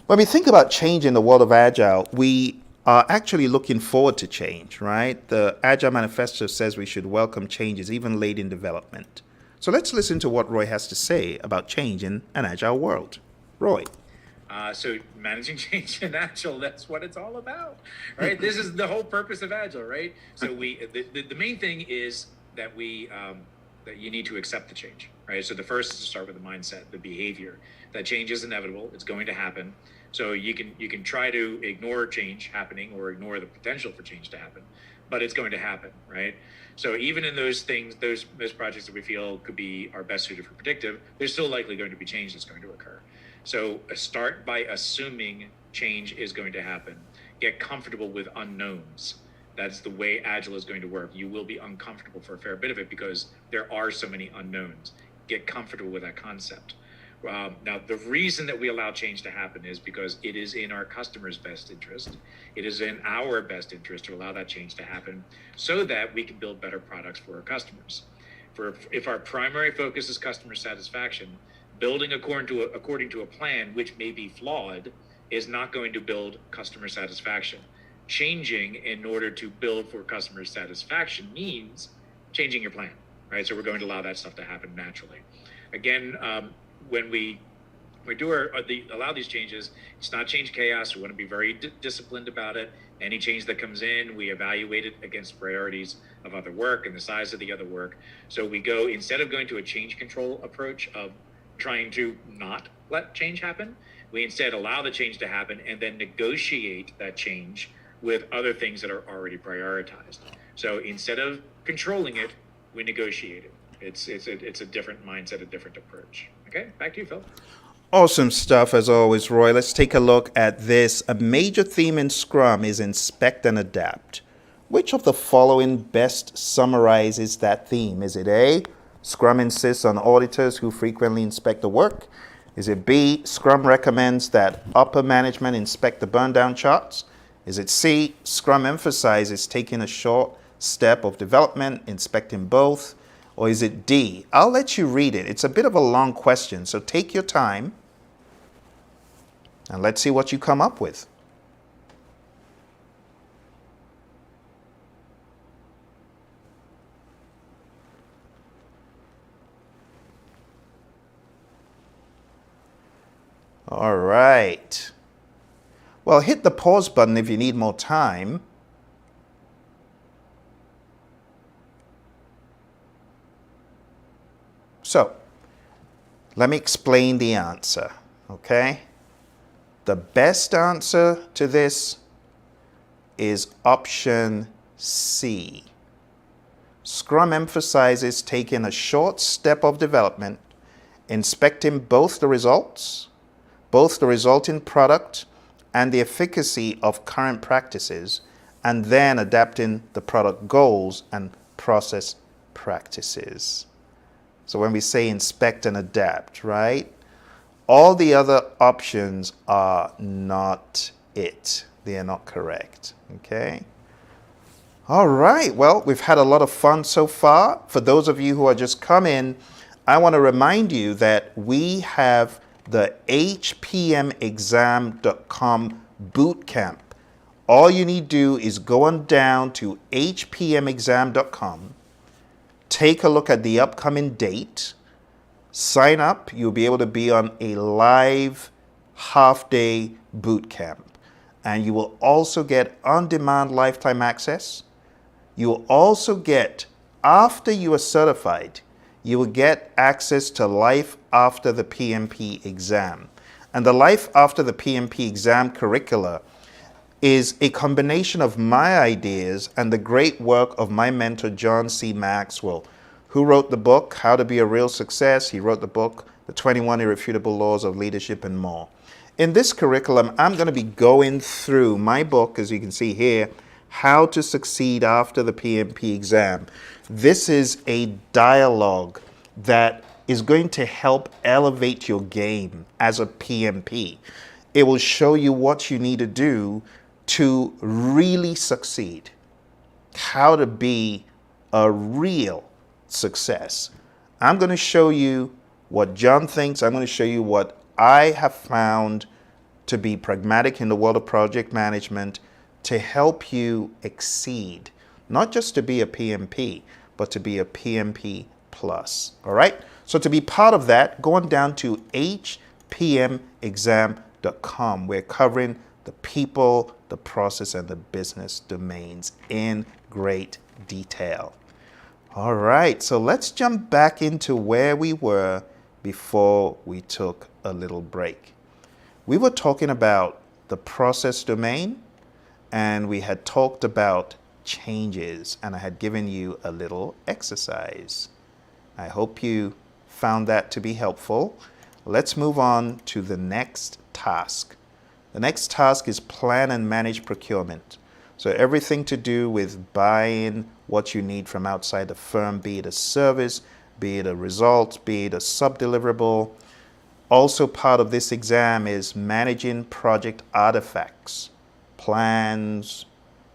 When we think about change in the world of Agile, we are actually looking forward to change, right? The Agile Manifesto says we should welcome changes even late in development. So let's listen to what Roy has to say about change in an Agile world. Roy. So managing change in Agile, that's what it's all about, right? This is the whole purpose of Agile, right? So the main thing is that that you need to accept the change, right? So the first is to start with the mindset, the behavior, that change is inevitable, it's going to happen. So you can try to ignore change happening or ignore the potential for change to happen, but it's going to happen, right? So even in those things, those projects that we feel could be our best suited for predictive, there's still likely going to be change that's going to occur. So start by assuming change is going to happen. Get comfortable with unknowns. That's the way Agile is going to work. You will be uncomfortable for a fair bit of it because there are so many unknowns. Get comfortable with that concept. Now, the reason that we allow change to happen is because it is in our customers' best interest. It is in our best interest to allow that change to happen so that we can build better products for our customers. If our primary focus is customer satisfaction, building according to a plan which may be flawed is not going to build customer satisfaction. Changing in order to build for customer satisfaction means changing your plan, right? So we're going to allow that stuff to happen naturally. Again, when we allow these changes, it's not change chaos. We want to be very disciplined about it. Any change that comes in, we evaluate it against priorities of other work and the size of the other work. So we go, instead of going to a change control approach of trying to not let change happen, we instead allow the change to happen and then negotiate that change with other things that are already prioritized. So instead of controlling it, we negotiate it. It's a different mindset, a different approach. Okay, back to you, Phil. Awesome stuff as always, Roy. Let's take a look at this. A major theme in Scrum is inspect and adapt. Which of the following best summarizes that theme? Is it A, Scrum insists on auditors who frequently inspect the work? Is it B, Scrum recommends that upper management inspect the burn down charts? Is it C, Scrum emphasizes taking a short step of development, inspecting both? Or is it D? I'll let you read it. It's a bit of a long question, so take your time and let's see what you come up with. All right. Well, hit the pause button if you need more time. So, let me explain the answer, okay? The best answer to this is option C. Scrum emphasizes taking a short step of development, inspecting both the resulting product and the efficacy of current practices, and then adapting the product goals and process practices. So when we say inspect and adapt, right? All the other options are not it. They are not correct, okay? All right, well, we've had a lot of fun so far. For those of you who are just coming, I want to remind you that we have the hpmexam.com Bootcamp. All you need to do is go on down to hpmexam.com, take a look at the upcoming date, sign up. You'll be able to be on a live half-day bootcamp. And you will also get on-demand lifetime access. You will also get, after you are certified, you will get access to Life After the PMP exam. And the Life After the PMP exam curricula is a combination of my ideas and the great work of my mentor, John C. Maxwell, who wrote the book, How to Be a Real Success. He wrote the book, The 21 Irrefutable Laws of Leadership and more. In this curriculum, I'm going to be going through my book, as you can see here, How to Succeed After the PMP Exam. This is a dialogue that is going to help elevate your game as a PMP. It will show you what you need to do to really succeed. how to be a real success. I'm going to show you what John thinks. I'm going to show you what I have found to be pragmatic in the world of project management to help you exceed, not just to be a PMP, but to be a PMP plus. All right? So to be part of that, go on down to hpmexam.com. We're covering the people, the process, and the business domains in great detail. All right, so let's jump back into where we were before we took a little break. We were talking about the process domain, and we had talked about changes, and I had given you a little exercise. I hope you found that to be helpful. Let's move on to the next task. The next task is plan and manage procurement. So everything to do with buying what you need from outside the firm, be it a service, be it a result, be it a sub-deliverable. Also part of this exam is managing project artifacts, plans,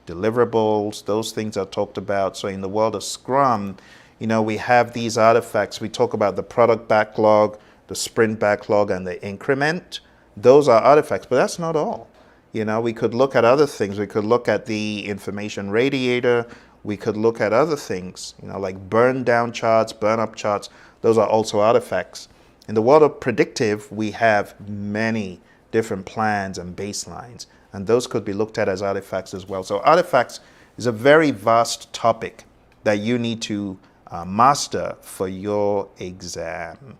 deliverables, those things are talked about. So in the world of Scrum, we have these artifacts. We talk about the product backlog, the sprint backlog, and the increment. Those are artifacts, but that's not all. We could look at other things. We could look at the information radiator. We could look at other things, like burn down charts, burn up charts. Those are also artifacts. In the world of predictive, we have many different plans and baselines, and those could be looked at as artifacts as well. So artifacts is a very vast topic that you need to master for your exam.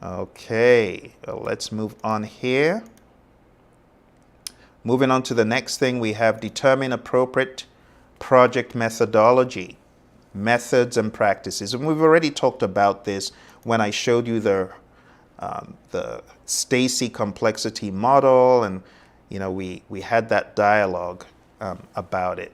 Okay, well, let's move on here. Moving on to the next thing, we have determine appropriate project methodology, methods and practices. And we've already talked about this when I showed you the Stacy complexity model, and we had that dialogue about it.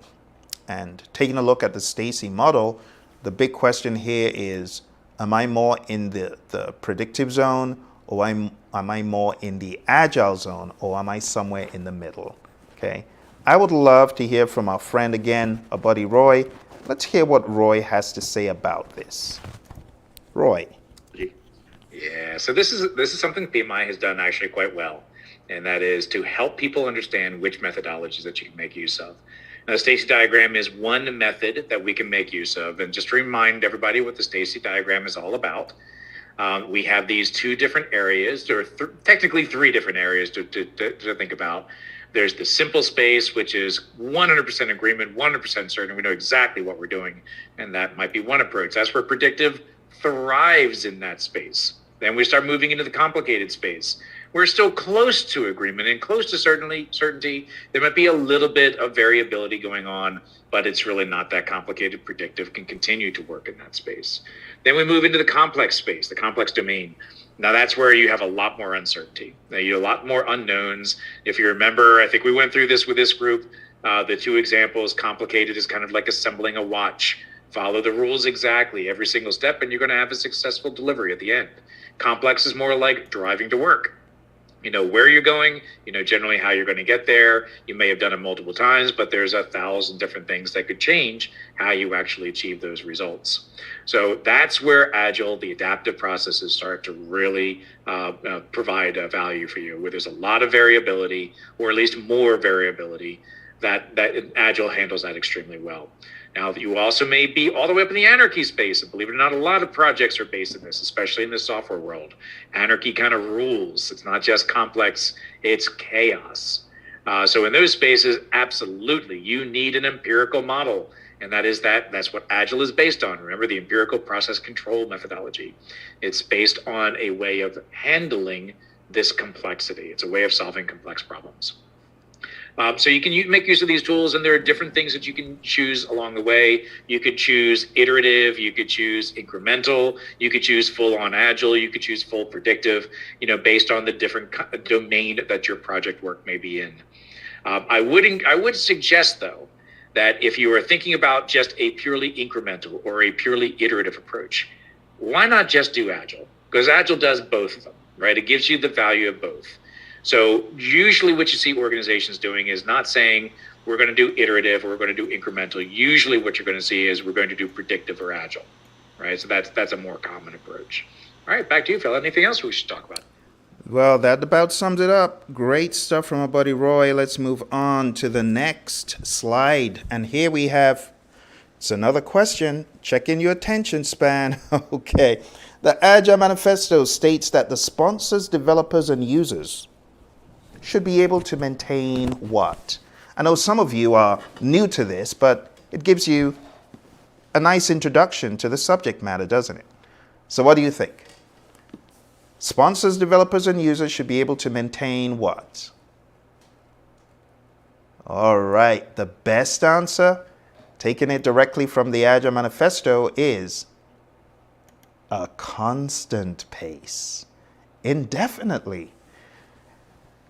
And taking a look at the Stacy model, the big question here is, am I more in the predictive zone, or am I more in the agile zone, or am I somewhere in the middle? Okay. I would love to hear from our friend again, our buddy Roy. Let's hear what Roy has to say about this. Roy. Yeah, so this is something PMI has done actually quite well, and that is to help people understand which methodologies that you can make use of. Now, the Stacy diagram is one method that we can make use of, and just to remind everybody what the Stacy diagram is all about, we have these two different areas, or technically three different areas to think about. There's the simple space, which is 100% agreement, 100% certain. We know exactly what we're doing, and that might be one approach. That's where predictive thrives in that space. Then we start moving into the complicated space. We're still close to agreement and close to certainty. There might be a little bit of variability going on, but it's really not that complicated. Predictive can continue to work in that space. Then we move into the complex space, the complex domain. Now that's where you have a lot more uncertainty. Now you have a lot more unknowns. If you remember, I think we went through this with this group. The two examples, complicated is kind of like assembling a watch. Follow the rules exactly every single step, and you're going to have a successful delivery at the end. Complex is more like driving to work. You know where you're going, generally how you're going to get there. You may have done it multiple times, but there's 1,000 different things that could change how you actually achieve those results. So that's where Agile, the adaptive processes, start to really provide value for you, where there's a lot of variability, or at least more variability, that Agile handles that extremely well. Now, you also may be all the way up in the anarchy space, and believe it or not, a lot of projects are based in this, especially in the software world. Anarchy kind of rules. It's not just complex, it's chaos. So in those spaces, absolutely, you need an empirical model, and that's what Agile is based on. Remember the empirical process control methodology. It's based on a way of handling this complexity. It's a way of solving complex problems. So you can make use of these tools, and there are different things that you can choose along the way. You could choose iterative, you could choose incremental, you could choose full on Agile, you could choose full predictive, based on the different domain that your project work may be in. I would suggest, though, that if you are thinking about just a purely incremental or a purely iterative approach, why not just do Agile? Because Agile does both of them, right? It gives you the value of both. So usually what you see organizations doing is not saying, we're going to do iterative, or we're going to do incremental. Usually what you're going to see is we're going to do predictive or agile, right? So that's a more common approach. All right, back to you, Phil. Anything else we should talk about? Well, that about sums it up. Great stuff from our buddy Roy. Let's move on to the next slide. And here we have, it's another question. Check in your attention span. Okay. The Agile Manifesto states that the sponsors, developers, and users should be able to maintain what? I know some of you are new to this, but it gives you a nice introduction to the subject matter, doesn't it? So what do you think? Sponsors, developers, and users should be able to maintain what? All right, the best answer, taking it directly from the Agile Manifesto, is a constant pace, indefinitely.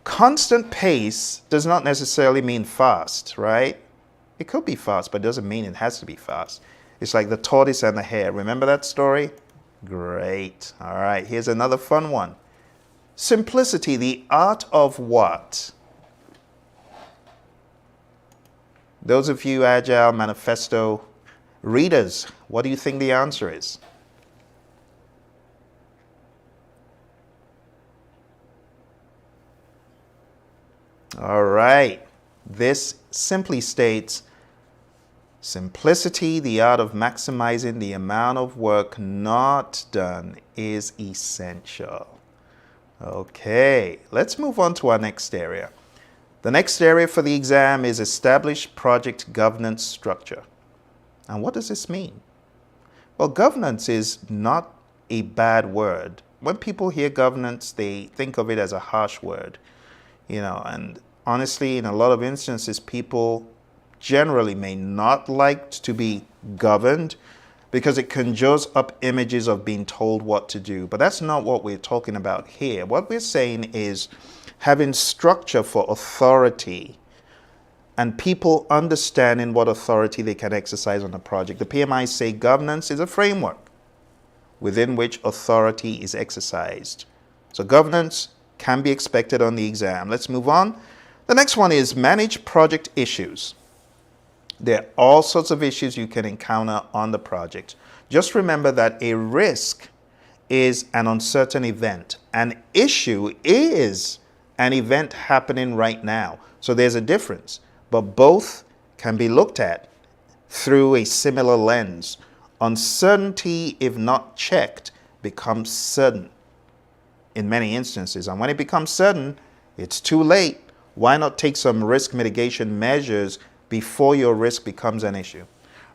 Constant pace does not necessarily mean fast, right? It could be fast, but it doesn't mean it has to be fast. It's like the tortoise and the hare. Remember that story? Great. All right, here's another fun one. Simplicity, the art of what? Those of you Agile Manifesto readers, what do you think the answer is? All right. This simply states simplicity, the art of maximizing the amount of work not done, is essential. Okay, let's move on to our next area. The next area for the exam is establish project governance structure. And what does this mean? Well, governance is not a bad word. When people hear governance, they think of it as a harsh word. And honestly, in a lot of instances, people generally may not like to be governed because it conjures up images of being told what to do. But that's not what we're talking about here. What we're saying is having structure for authority and people understanding what authority they can exercise on a project. The PMI say governance is a framework within which authority is exercised. So governance can be expected on the exam. Let's move on. The next one is manage project issues. There are all sorts of issues you can encounter on the project. Just remember that a risk is an uncertain event. An issue is an event happening right now. So there's a difference, but both can be looked at through a similar lens. Uncertainty, if not checked, becomes certain in many instances. And when it becomes certain, it's too late. Why not take some risk mitigation measures before your risk becomes an issue?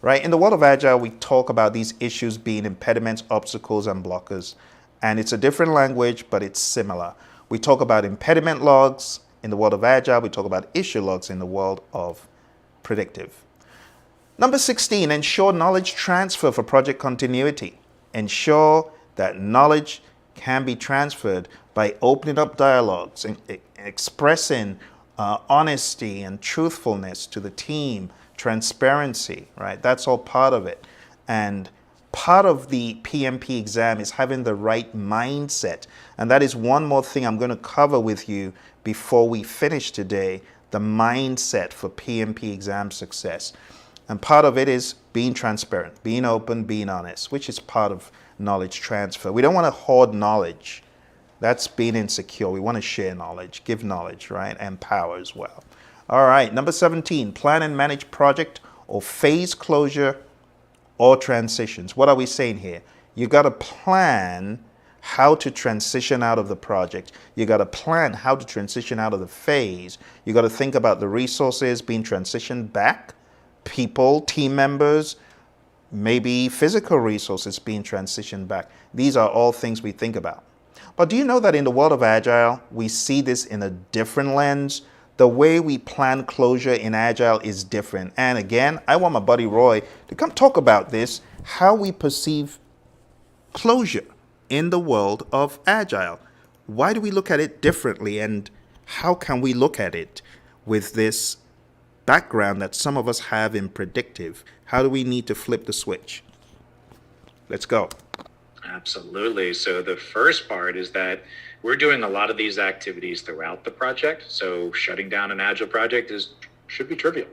Right? In the world of Agile, we talk about these issues being impediments, obstacles, and blockers. And it's a different language, but it's similar. We talk about impediment logs in the world of Agile. We talk about issue logs in the world of predictive. Number 16, ensure knowledge transfer for project continuity. Ensure that knowledge can be transferred by opening up dialogues and expressing honesty and truthfulness to the team, transparency, right? That's all part of it. And part of the PMP exam is having the right mindset. And that is one more thing I'm going to cover with you before we finish today, the mindset for PMP exam success. And part of it is being transparent, being open, being honest, which is part of knowledge transfer. We don't want to hoard knowledge. That's being insecure. We want to share knowledge, give knowledge, right? And power as well. All right, number 17, plan and manage project or phase closure or transitions. What are we saying here? You got to plan how to transition out of the project. You got to plan how to transition out of the phase. You got to think about the resources being transitioned back, people, team members, maybe physical resources being transitioned back. These are all things we think about. But do you know that in the world of Agile, we see this in a different lens? The way we plan closure in Agile is different. And again, I want my buddy Roy to come talk about this, how we perceive closure in the world of Agile. Why do we look at it differently, and how can we look at it with this background that some of us have in predictive? How do we need to flip the switch? Let's go. Absolutely. So the first part is that we're doing a lot of these activities throughout the project. So shutting down an Agile project is should be trivial.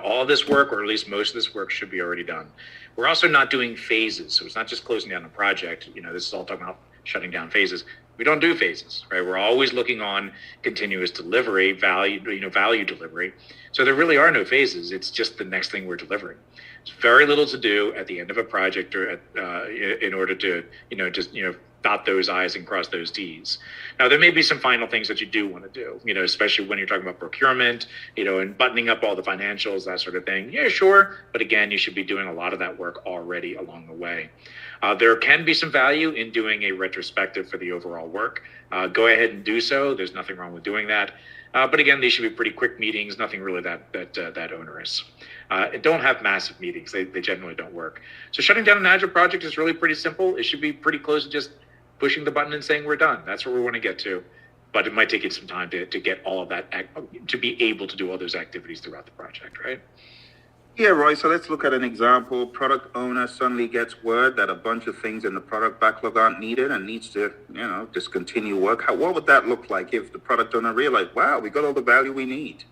All this work, or at least most of this work, should be already done. We're also not doing phases, so it's not just closing down a project. This is all talking about shutting down phases. We don't do phases, right? We're always looking on continuous delivery, value delivery. So there really are no phases. It's just the next thing we're delivering. There's very little to do at the end of a project, or in order to, dot those I's and cross those T's. Now, there may be some final things that you do want to do, especially when you're talking about procurement, and buttoning up all the financials, that sort of thing. Yeah, sure. But again, you should be doing a lot of that work already along the way. There can be some value in doing a retrospective for the overall work. Go ahead and do so. There's nothing wrong with doing that. But again, these should be pretty quick meetings, nothing really that onerous. And don't have massive meetings. They generally don't work. So shutting down an Agile project is really pretty simple. It should be pretty close to just pushing the button and saying we're done. That's where we want to get to. But it might take you some time to get all of that, to be able to do all those activities throughout the project, right? Yeah, Roy, so let's look at an example. Product owner suddenly gets word that a bunch of things in the product backlog aren't needed and needs to, discontinue work. What would that look like if the product owner realized, wow, we got all the value we need?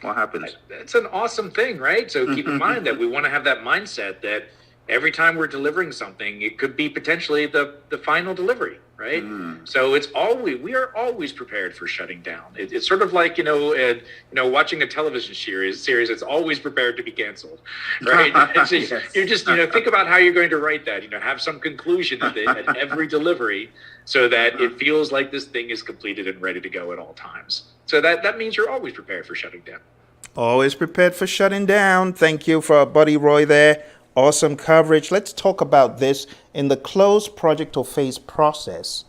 What happens? It's an awesome thing, right? So keep in mind that we want to have that mindset that every time we're delivering something, it could be potentially the final delivery, right? So we are always prepared for shutting down. It's sort of like, watching a television series, it's always prepared to be canceled, right? Yes. You're just, think about how you're going to write that, have some conclusion at every delivery so that it feels like this thing is completed and ready to go at all times. So that means you're always prepared for shutting down. Always prepared for shutting down. Thank you for our buddy Roy there. Awesome coverage. Let's talk about this. In the closed project or phase process,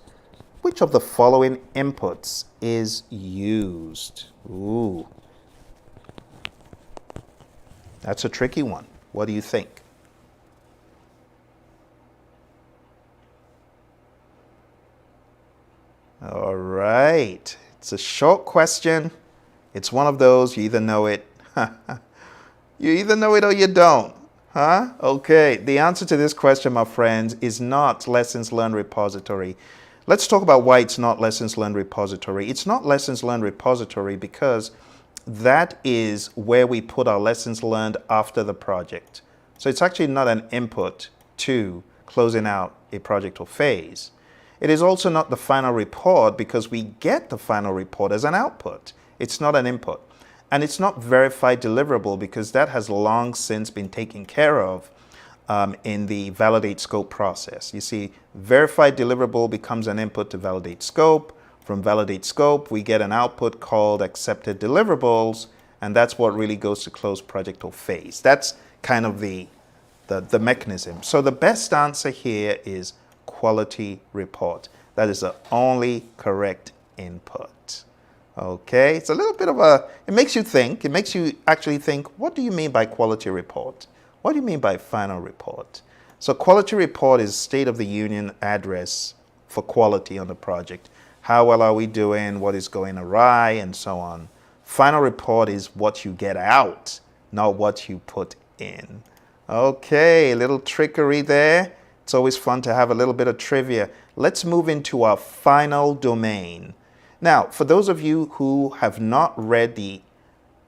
which of the following inputs is used? Ooh. That's a tricky one. What do you think? All right. It's a short question. It's one of those, you either know it. You either know it or you don't. Huh? Okay, the answer to this question, my friends, is not Lessons Learned Repository. Let's talk about why it's not Lessons Learned Repository. It's not Lessons Learned Repository because that is where we put our lessons learned after the project. So it's actually not an input to closing out a project or phase. It is also not the final report because we get the final report as an output. It's not an input. And it's not verified deliverable because that has long since been taken care of in the validate scope process. You see, verified deliverable becomes an input to validate scope. From validate scope, we get an output called accepted deliverables, and that's what really goes to close project or phase. That's kind of the mechanism. So the best answer here is quality report. That is the only correct input. Okay, it's a little bit of it makes you think, it makes you actually think, what do you mean by quality report? What do you mean by final report? So quality report is state of the union address for quality on the project. How well are we doing? What is going awry? And so on. Final report is what you get out, not what you put in. Okay, a little trickery there. It's always fun to have a little bit of trivia. Let's move into our final domain. Now, for those of you who have not read the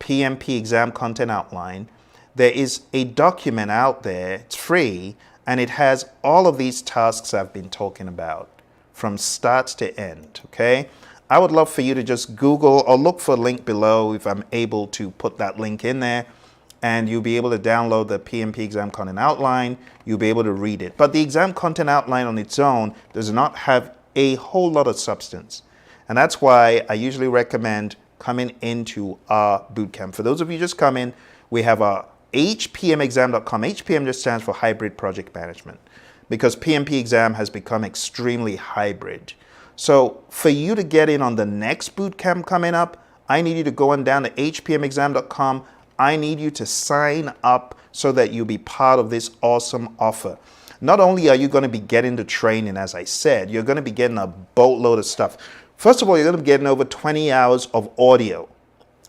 PMP exam content outline, there is a document out there, it's free, and it has all of these tasks I've been talking about from start to end, okay? I would love for you to just Google or look for a link below if I'm able to put that link in there, and you'll be able to download the PMP exam content outline, you'll be able to read it. But the exam content outline on its own does not have a whole lot of substance. And that's why I usually recommend coming into our bootcamp. For those of you just coming, we have our hpmexam.com. HPM just stands for Hybrid Project Management because PMP exam has become extremely hybrid. So for you to get in on the next bootcamp coming up, I need you to go on down to hpmexam.com. I need you to sign up so that you'll be part of this awesome offer. Not only are you going to be getting the training, as I said, you're going to be getting a boatload of stuff. First of all, you're going to be getting over 20 hours of audio,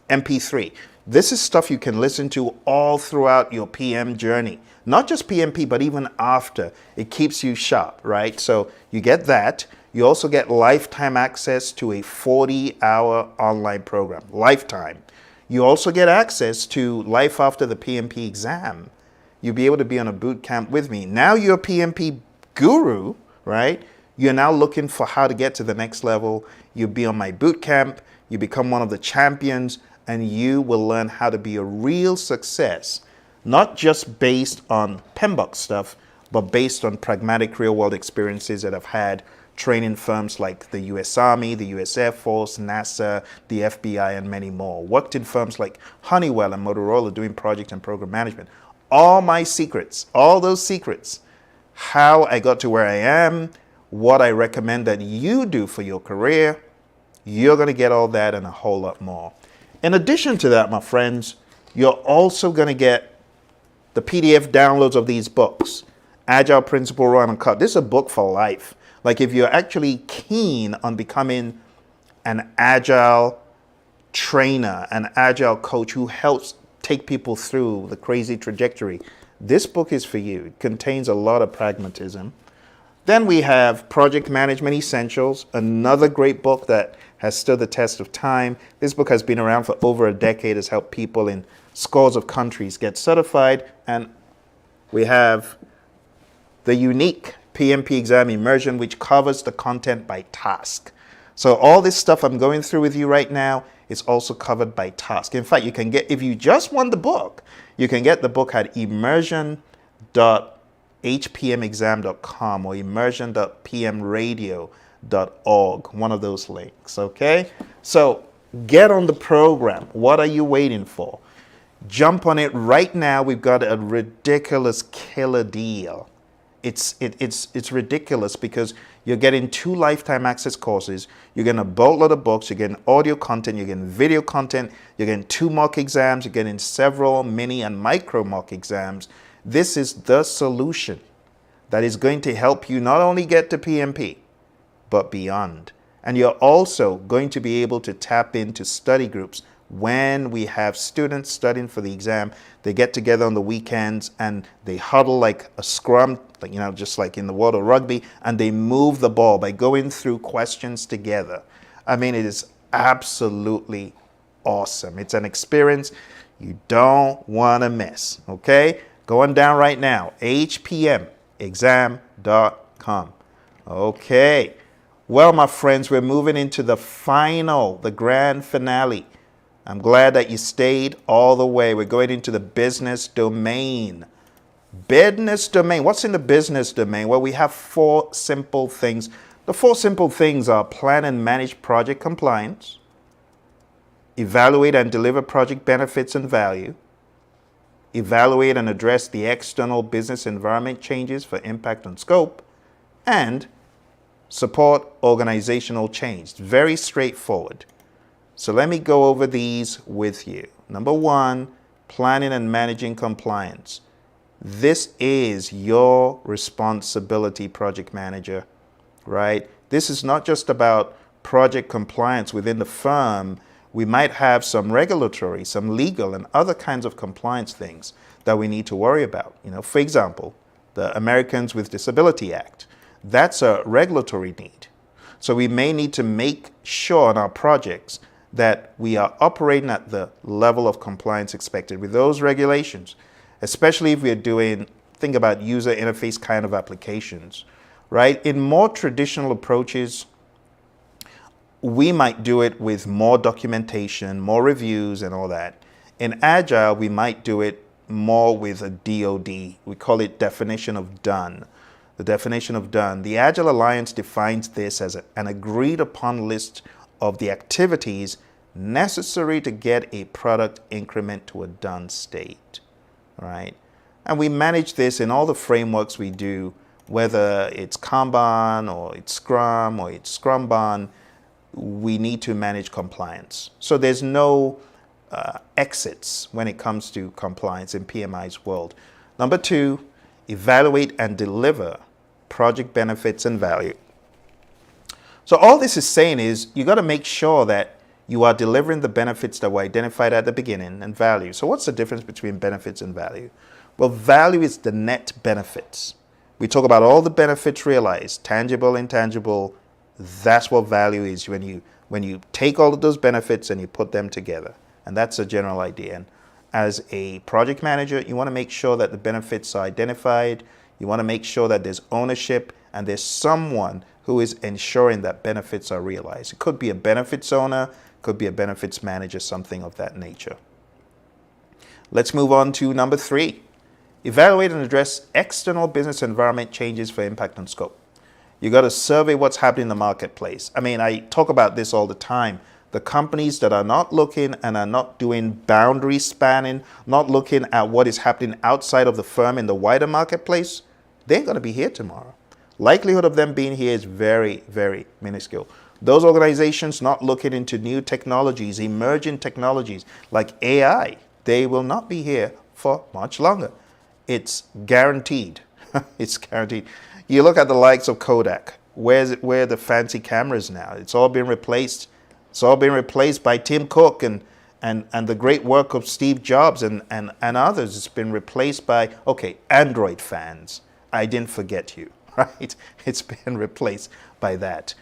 MP3. This is stuff you can listen to all throughout your PM journey. Not just PMP, but even after. It keeps you sharp, right? So you get that. You also get lifetime access to a 40-hour online program. Lifetime. You also get access to life after the PMP exam. You'll be able to be on a boot camp with me. Now you're a PMP guru, right? You're now looking for how to get to the next level. You'll be on my boot camp. You become one of the champions, and you will learn how to be a real success, not just based on PMBOK stuff, but based on pragmatic real-world experiences that I've had training firms like the U.S. Army, the U.S. Air Force, NASA, the FBI, and many more. Worked in firms like Honeywell and Motorola doing project and program management. All my secrets, all those secrets, how I got to where I am, what I recommend that you do for your career, you're going to get all that and a whole lot more. In addition to that, my friends, you're also going to get the PDF downloads of these books. Agile Principle Run and Cut. This is a book for life. Like if you're actually keen on becoming an agile trainer, an agile coach who helps take people through the crazy trajectory, this book is for you. It contains a lot of pragmatism. Then we have Project Management Essentials, another great book that has stood the test of time. This book has been around for over a decade, has helped people in scores of countries get certified. And we have the unique PMP exam immersion, which covers the content by task. So all this stuff I'm going through with you right now is also covered by task. In fact, you can get, if you just want the book, you can get the book at immersion.hpmexam.com or immersion.pmradio.org, one of those links, okay? So get on the program. What are you waiting for? Jump on it right now. We've got a ridiculous killer deal. It's ridiculous because you're getting 2 lifetime access courses, you're getting a boatload of books, you're getting audio content, you're getting video content, you're getting 2 mock exams, you're getting several mini and micro mock exams. This is the solution that is going to help you not only get to PMP, but beyond. And you're also going to be able to tap into study groups. When we have students studying for the exam, they get together on the weekends and they huddle like a scrum, like, just like in the world of rugby, and they move the ball by going through questions together. I mean, it is absolutely awesome. It's an experience you don't want to miss, okay? Going down right now, hpmexam.com. Okay. Well, my friends, we're moving into the grand finale. I'm glad that you stayed all the way. We're going into the business domain. Business domain. What's in the business domain? Well, we have 4 simple things. The 4 simple things are plan and manage project compliance, evaluate and deliver project benefits and value, evaluate and address the external business environment changes for impact on scope, and support organizational change. Very straightforward. So let me go over these with you. Number 1, planning and managing compliance. This is your responsibility, project manager, right? This is not just about project compliance within the firm. We might have some regulatory, some legal, and other kinds of compliance things that we need to worry about. For example, the Americans with Disability Act. That's a regulatory need. So we may need to make sure in our projects that we are operating at the level of compliance expected with those regulations, especially if we're doing, think about user interface kind of applications, right? In more traditional approaches, we might do it with more documentation, more reviews and all that. In Agile, we might do it more with a DOD. We call it definition of done. The definition of done. The Agile Alliance defines this as an agreed upon list of the activities necessary to get a product increment to a done state, right? And we manage this in all the frameworks we do, whether it's Kanban or it's Scrum or it's Scrumban, we need to manage compliance. So there's no exits when it comes to compliance in PMI's world. Number 2, evaluate and deliver project benefits and value. So all this is saying is you got to make sure that you are delivering the benefits that were identified at the beginning and value. So what's the difference between benefits and value? Well, value is the net benefits. We talk about all the benefits realized, tangible, intangible. That's what value is when you take all of those benefits and you put them together. And that's a general idea. And as a project manager, you want to make sure that the benefits are identified. You want to make sure that there's ownership and there's someone who is ensuring that benefits are realized. It could be a benefits owner, could be a benefits manager, something of that nature. Let's move on to number 3. Evaluate and address external business environment changes for impact and scope. You got to survey what's happening in the marketplace. I mean, I talk about this all the time. The companies that are not looking and are not doing boundary spanning, not looking at what is happening outside of the firm in the wider marketplace, they're going to be here tomorrow. Likelihood of them being here is very, very minuscule. Those organizations not looking into new technologies, emerging technologies like AI, they will not be here for much longer. It's guaranteed. It's guaranteed. You look at the likes of Kodak. Where are the fancy cameras now? It's all been replaced. It's all been replaced by Tim Cook and the great work of Steve Jobs and others. It's been replaced by, okay, Android fans. I didn't forget you, right? It's been replaced by that.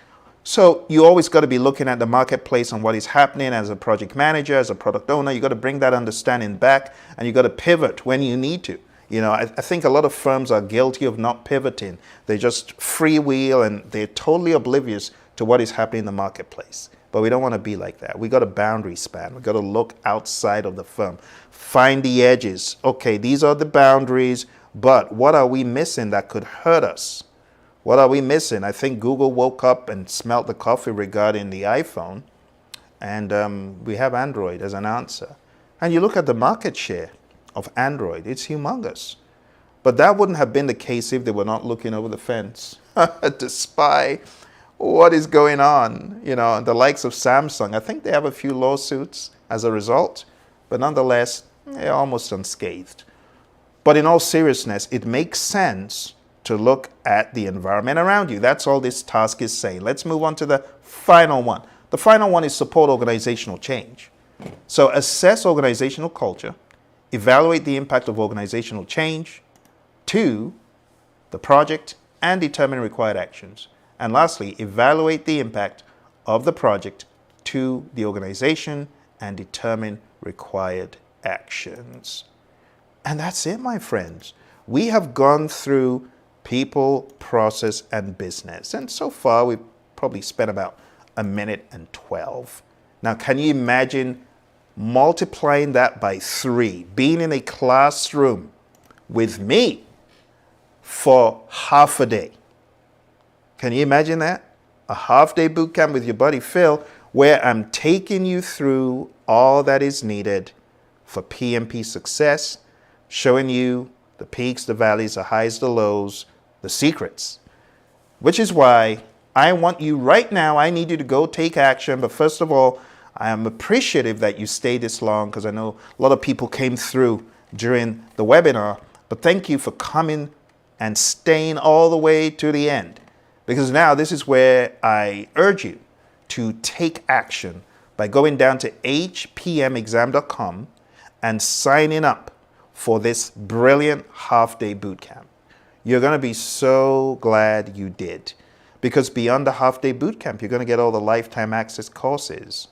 So you always got to be looking at the marketplace and what is happening as a project manager, as a product owner. You got to bring that understanding back and you got to pivot when you need to. You know, I think a lot of firms are guilty of not pivoting. They just freewheel and they're totally oblivious to what is happening in the marketplace. But we don't want to be like that. We got a boundary span. We got to look outside of the firm, find the edges. Okay, these are the boundaries, but what are we missing that could hurt us? What are we missing? I think Google woke up and smelt the coffee regarding the iPhone, and we have Android as an answer. And you look at the market share of Android, it's humongous. But that wouldn't have been the case if they were not looking over the fence to spy what is going on. You know, the likes of Samsung, I think they have a few lawsuits as a result, but nonetheless, they're almost unscathed. But in all seriousness, it makes sense to look at the environment around you. That's all this task is saying. Let's move on to the final one. The final one is support organizational change. So assess organizational culture, evaluate the impact of organizational change to the project and determine required actions. And lastly, evaluate the impact of the project to the organization and determine required actions. And that's it, my friends. We have gone through people, process, and business. And so far, we've probably spent about 1 minute and 12. Now, can you imagine multiplying that by 3, being in a classroom with me for half a day? Can you imagine that? A half-day boot camp with your buddy Phil, where I'm taking you through all that is needed for PMP success, showing you the peaks, the valleys, the highs, the lows, the secrets. Which is why I want you right now, I need you to go take action. But first of all, I am appreciative that you stayed this long because I know a lot of people came through during the webinar. But thank you for coming and staying all the way to the end. Because now this is where I urge you to take action by going down to hpmexam.com and signing up for this brilliant half-day bootcamp. You're going to be so glad you did. Because beyond the half-day bootcamp, you're going to get all the lifetime access courses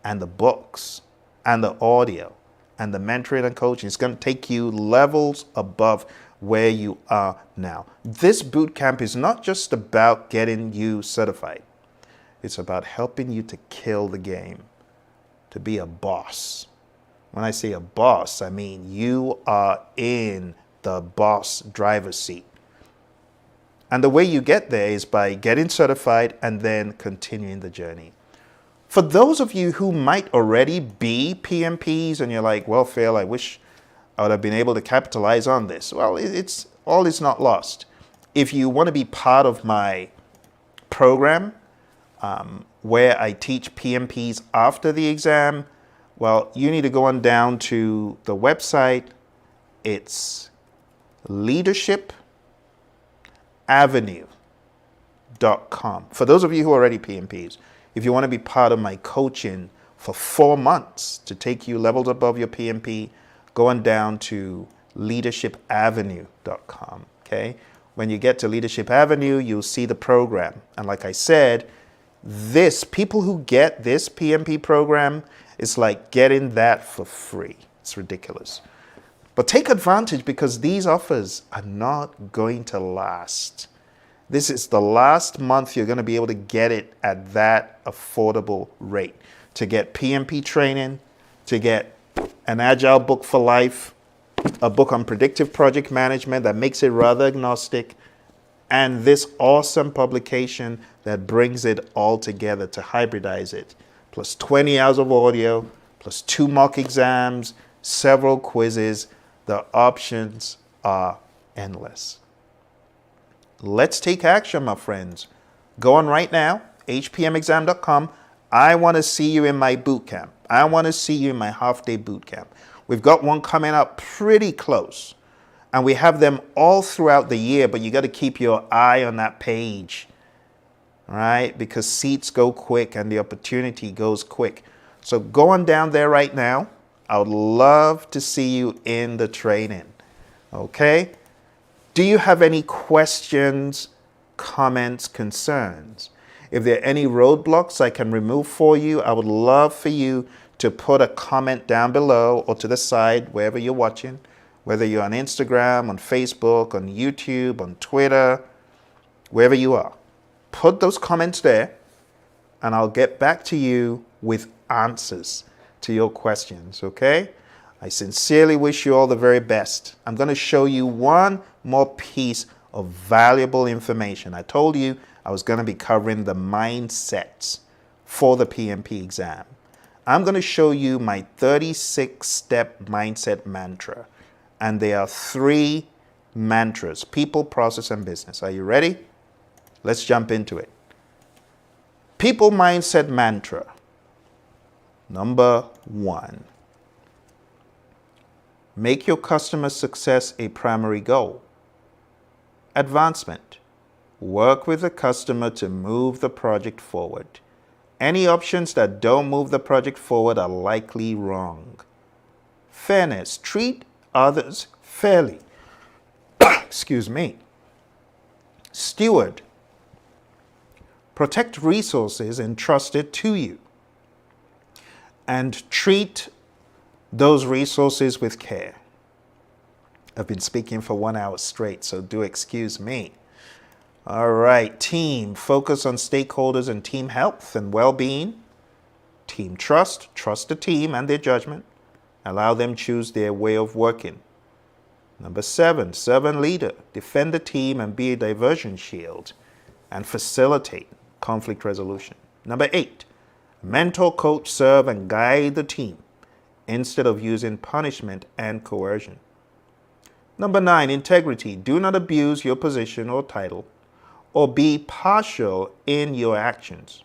and the books and the audio and the mentoring and coaching. It's going to take you levels above where you are now. This bootcamp is not just about getting you certified. It's about helping you to kill the game, to be a boss. When I say a boss, I mean you are in the boss driver's seat. And the way you get there is by getting certified and then continuing the journey. For those of you who might already be PMPs and you're like, well, Phil, I wish I would have been able to capitalize on this. Well, it's all is not lost. If you want to be part of my program where I teach PMPs after the exam, well, you need to go on down to the website. It's leadershipavenue.com. For those of you who are already PMPs, if you want to be part of my coaching for 4 months to take you levels above your PMP, go on down to leadershipavenue.com. Okay? When you get to Leadership Avenue, you'll see the program. And like I said, people who get this PMP program It's like getting that for free. It's ridiculous. But take advantage because these offers are not going to last. This is the last month you're going to be able to get it at that affordable rate. To get PMP training, to get an Agile book for life, a book on predictive project management that makes it rather agnostic, and this awesome publication that brings it all together to hybridize it, plus 20 hours of audio, plus 2 mock exams, several quizzes. The options are endless. Let's take action, my friends. Go on right now, hpmexam.com. I want to see you in my bootcamp. I want to see you in my half-day bootcamp. We've got one coming up pretty close. And we have them all throughout the year, but you got to keep your eye on that page, right? Because seats go quick and the opportunity goes quick. So go on down there right now. I would love to see you in the training, okay? Do you have any questions, comments, concerns? If there are any roadblocks I can remove for you, I would love for you to put a comment down below or to the side, wherever you're watching, whether you're on Instagram, on Facebook, on YouTube, on Twitter, wherever you are. Put those comments there and I'll get back to you with answers to your questions, okay? I sincerely wish you all the very best. I'm going to show you one more piece of valuable information. I told you I was going to be covering the mindsets for the PMP exam. I'm going to show you my 36-step mindset mantra. And there are 3 mantras: people, process, and business. Are you ready? Let's jump into it. People mindset mantra. Number 1. Make your customer success a primary goal. Advancement. Work with the customer to move the project forward. Any options that don't move the project forward are likely wrong. Fairness. Treat others fairly. Excuse me. Steward. Protect resources entrusted to you. And treat those resources with care. I've been speaking for 1 hour straight, so do excuse me. All right, team. Focus on stakeholders and team health and well-being. Team trust. Trust the team and their judgment. Allow them choose their way of working. Number 7, servant leader. Defend the team and be a diversion shield and facilitate conflict resolution. Number 8, mentor, coach, serve, and guide the team instead of using punishment and coercion. Number 9, integrity. Do not abuse your position or title or be partial in your actions.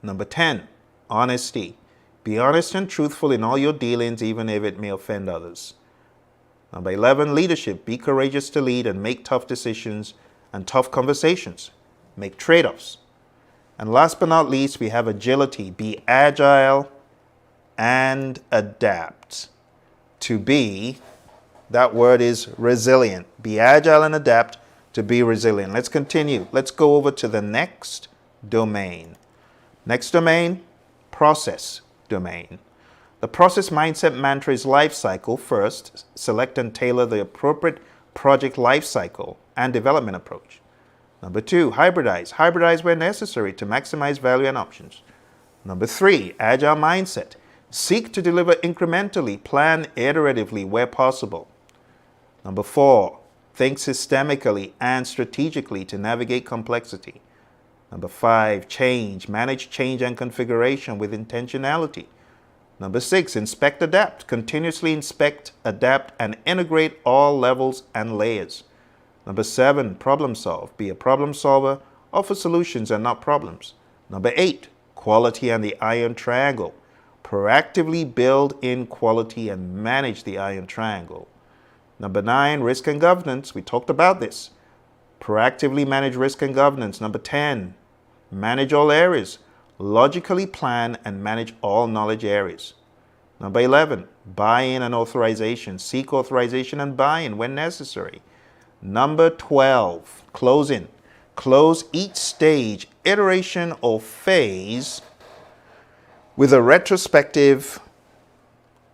Number 10, honesty. Be honest and truthful in all your dealings, even if it may offend others. Number 11, leadership. Be courageous to lead and make tough decisions and tough conversations. Make trade-offs. And last but not least, we have agility. Be agile and adapt. To be, that word is resilient. Be agile and adapt to be resilient. Let's continue. Let's go over to the next domain. Next domain, process domain. The process mindset mantra is life cycle. First, select and tailor the appropriate project life cycle and development approach. Number 2, hybridize. Hybridize where necessary to maximize value and options. Number 3, agile mindset. Seek to deliver incrementally, plan iteratively where possible. Number 4, think systemically and strategically to navigate complexity. Number 5, change. Manage change and configuration with intentionality. Number 6, inspect, adapt. Continuously inspect, adapt, and integrate all levels and layers. Number 7, problem solve. Be a problem solver. Offer solutions and not problems. Number 8, quality and the iron triangle. Proactively build in quality and manage the iron triangle. Number 9, risk and governance. We talked about this. Proactively manage risk and governance. Number 10, manage all areas. Logically plan and manage all knowledge areas. Number 11, buy-in and authorization. Seek authorization and buy-in when necessary. Number 12, closing. Close each stage, iteration, or phase with a retrospective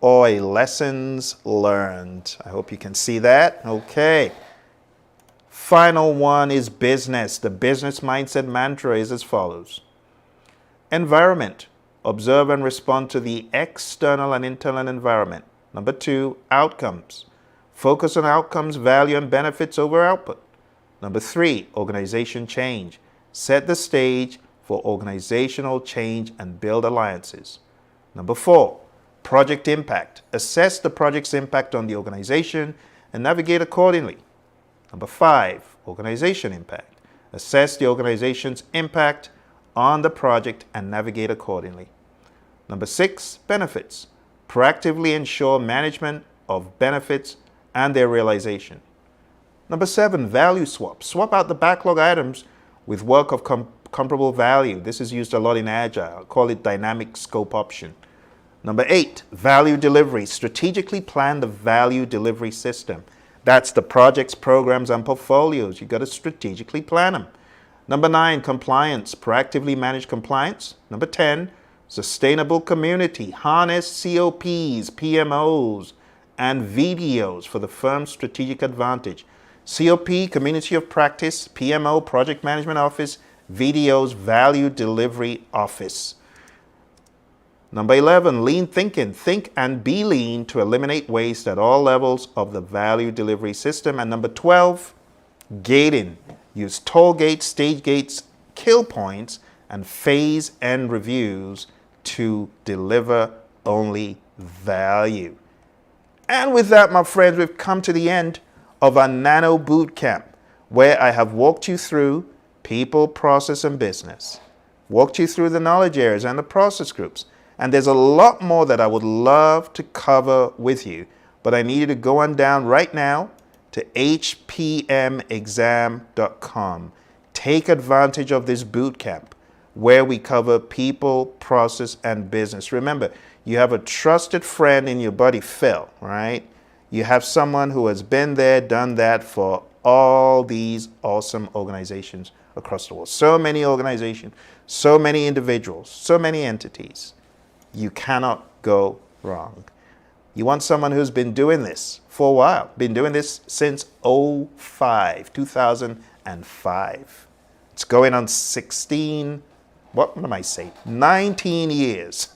or a lessons learned. I hope you can see that. Okay. Final one is business. The business mindset mantra is as follows. Environment. Observe and respond to the external and internal environment. Number 2, outcomes. Focus on outcomes, value, and benefits over output. Number 3, organization change. Set the stage for organizational change and build alliances. Number 4, project impact. Assess the project's impact on the organization and navigate accordingly. Number 5, organization impact. Assess the organization's impact on the project and navigate accordingly. Number 6, benefits. Proactively ensure management of benefits and their realization. Number 7, value swap. Swap out the backlog items with work of comparable value. This is used a lot in Agile. Call it dynamic scope option. Number 8, value delivery. Strategically plan the value delivery system. That's the projects, programs, and portfolios. You've got to strategically plan them. Number 9, compliance. Proactively manage compliance. Number 10, sustainable community. Harness COPs, PMOs, and VDOs for the firm's strategic advantage. COP, Community of Practice, PMO, Project Management Office, VDOs, Value Delivery Office. Number 11, lean thinking. Think and be lean to eliminate waste at all levels of the value delivery system. And number 12, gating. Use toll gates, stage gates, kill points, and phase end reviews to deliver only value. And with that, my friends, we've come to the end of our Nano Bootcamp, where I have walked you through people, process, and business. Walked you through the knowledge areas and the process groups. And there's a lot more that I would love to cover with you, but I need you to go on down right now to hpmexam.com. Take advantage of this bootcamp where we cover people, process, and business. Remember, you have a trusted friend in your buddy Phil, right? You have someone who has been there, done that for all these awesome organizations across the world. So many organizations, so many individuals, so many entities. You cannot go wrong. You want someone who's been doing this for a while, been doing this since 2005. It's going on 19 years.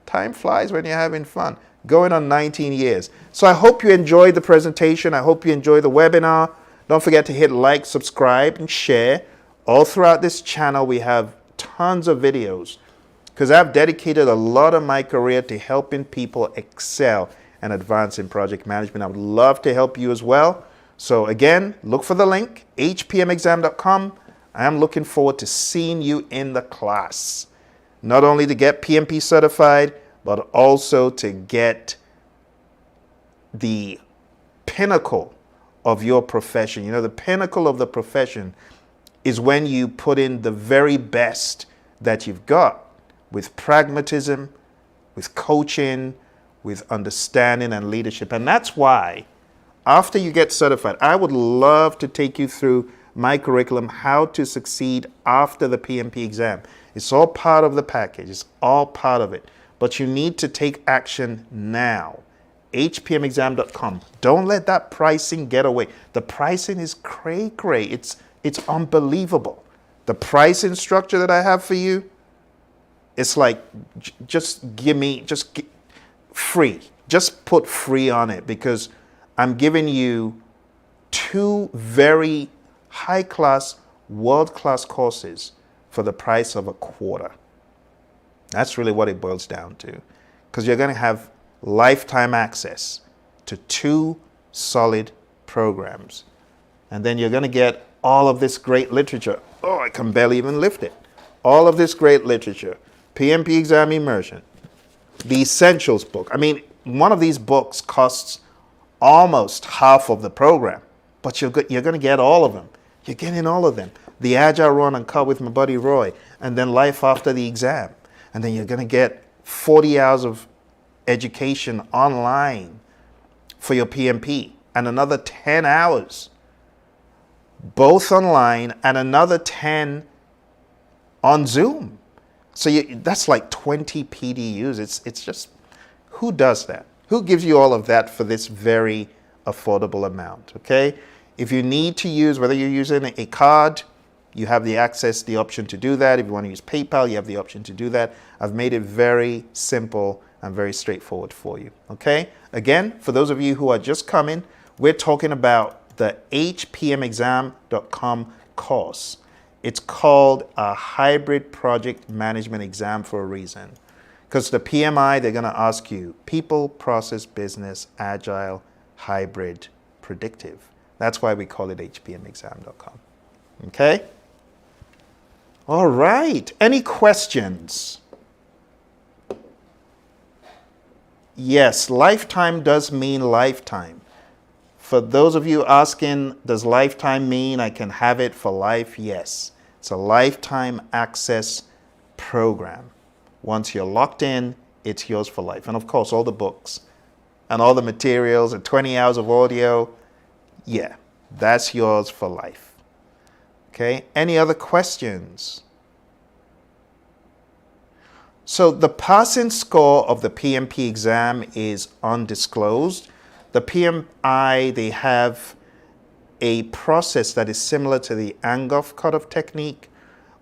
Time flies when you're having fun. Going on 19 years. So I hope you enjoyed the presentation. I hope you enjoyed the webinar. Don't forget to hit like, subscribe, and share. All throughout this channel, we have tons of videos because I've dedicated a lot of my career to helping people excel and advance in project management. I would love to help you as well. So again, look for the link, hpmexam.com. I am looking forward to seeing you in the class. Not only to get PMP certified, but also to get the pinnacle of your profession. You know, the pinnacle of the profession is when you put in the very best that you've got with pragmatism, with coaching, with understanding and leadership. And that's why after you get certified, I would love to take you through my curriculum, how to succeed after the PMP exam. It's all part of the package. It's all part of it. But you need to take action now. hpmexam.com. Don't let that pricing get away. The pricing is cray-cray. It's unbelievable. The pricing structure that I have for you, it's like, free. Just put free on it because I'm giving you 2 very high-class, world-class courses for the price of a quarter. That's really what it boils down to, because you're going to have lifetime access to 2 solid programs. And then you're going to get all of this great literature. Oh, I can barely even lift it. All of this great literature. PMP Exam Immersion. The Essentials book. I mean, one of these books costs almost half of the program, but you're going to get all of them. You're getting all of them. The Agile Run and Cut with my buddy Roy, and then Life After the Exam. And then you're going to get 40 hours of education online for your PMP and another 10 hours, both online and another 10 on Zoom. So that's like 20 PDUs. It's just, who does that? Who gives you all of that for this very affordable amount, okay? If you need to use, whether you're using a card, you have the access, the option to do that. If you want to use PayPal, you have the option to do that. I've made it very simple and very straightforward for you, okay? Again, for those of you who are just coming, we're talking about the hpmexam.com course. It's called a hybrid project management exam for a reason. Because the PMI, they're going to ask you people, process, business, agile, hybrid, predictive. That's why we call it hpmexam.com. Okay? All right. Any questions? Yes, lifetime does mean lifetime. For those of you asking, does lifetime mean I can have it for life? Yes. It's a lifetime access program. Once you're locked in, it's yours for life. And of course, all the books and all the materials and 20 hours of audio, yeah, that's yours for life. Okay, any other questions? So the passing score of the PMP exam is undisclosed. The PMI, they have a process that is similar to the Angoff cutoff technique,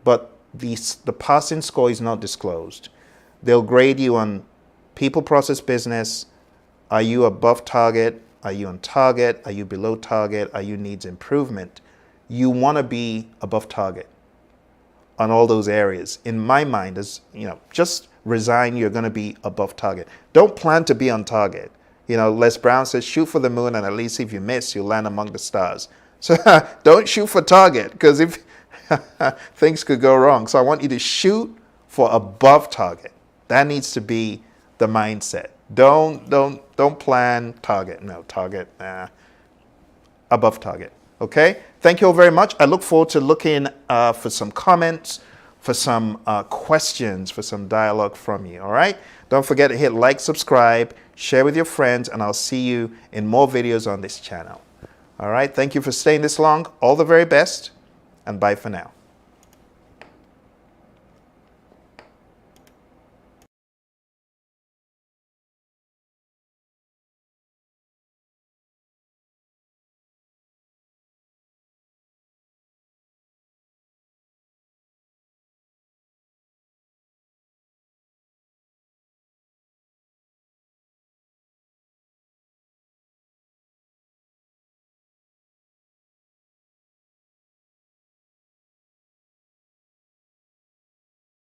but the passing score is not disclosed. They'll grade you on people, process, business. Are you above target? Are you on target? Are you below target? Are you needs improvement? You want to be above target on all those areas. In my mind, as you know, just resign, you're going to be above target. Don't plan to be on target. You know, Les Brown says, shoot for the moon, and at least if you miss, you'll land among the stars. So don't shoot for target, because if things could go wrong. So I want you to shoot for above target. That needs to be the mindset. Don't plan target. No, target, above target. Okay? Thank you all very much. I look forward to looking for some comments, for some questions, for some dialogue from you. All right? Don't forget to hit like, subscribe, share with your friends, and I'll see you in more videos on this channel. All right? Thank you for staying this long. All the very best, and bye for now.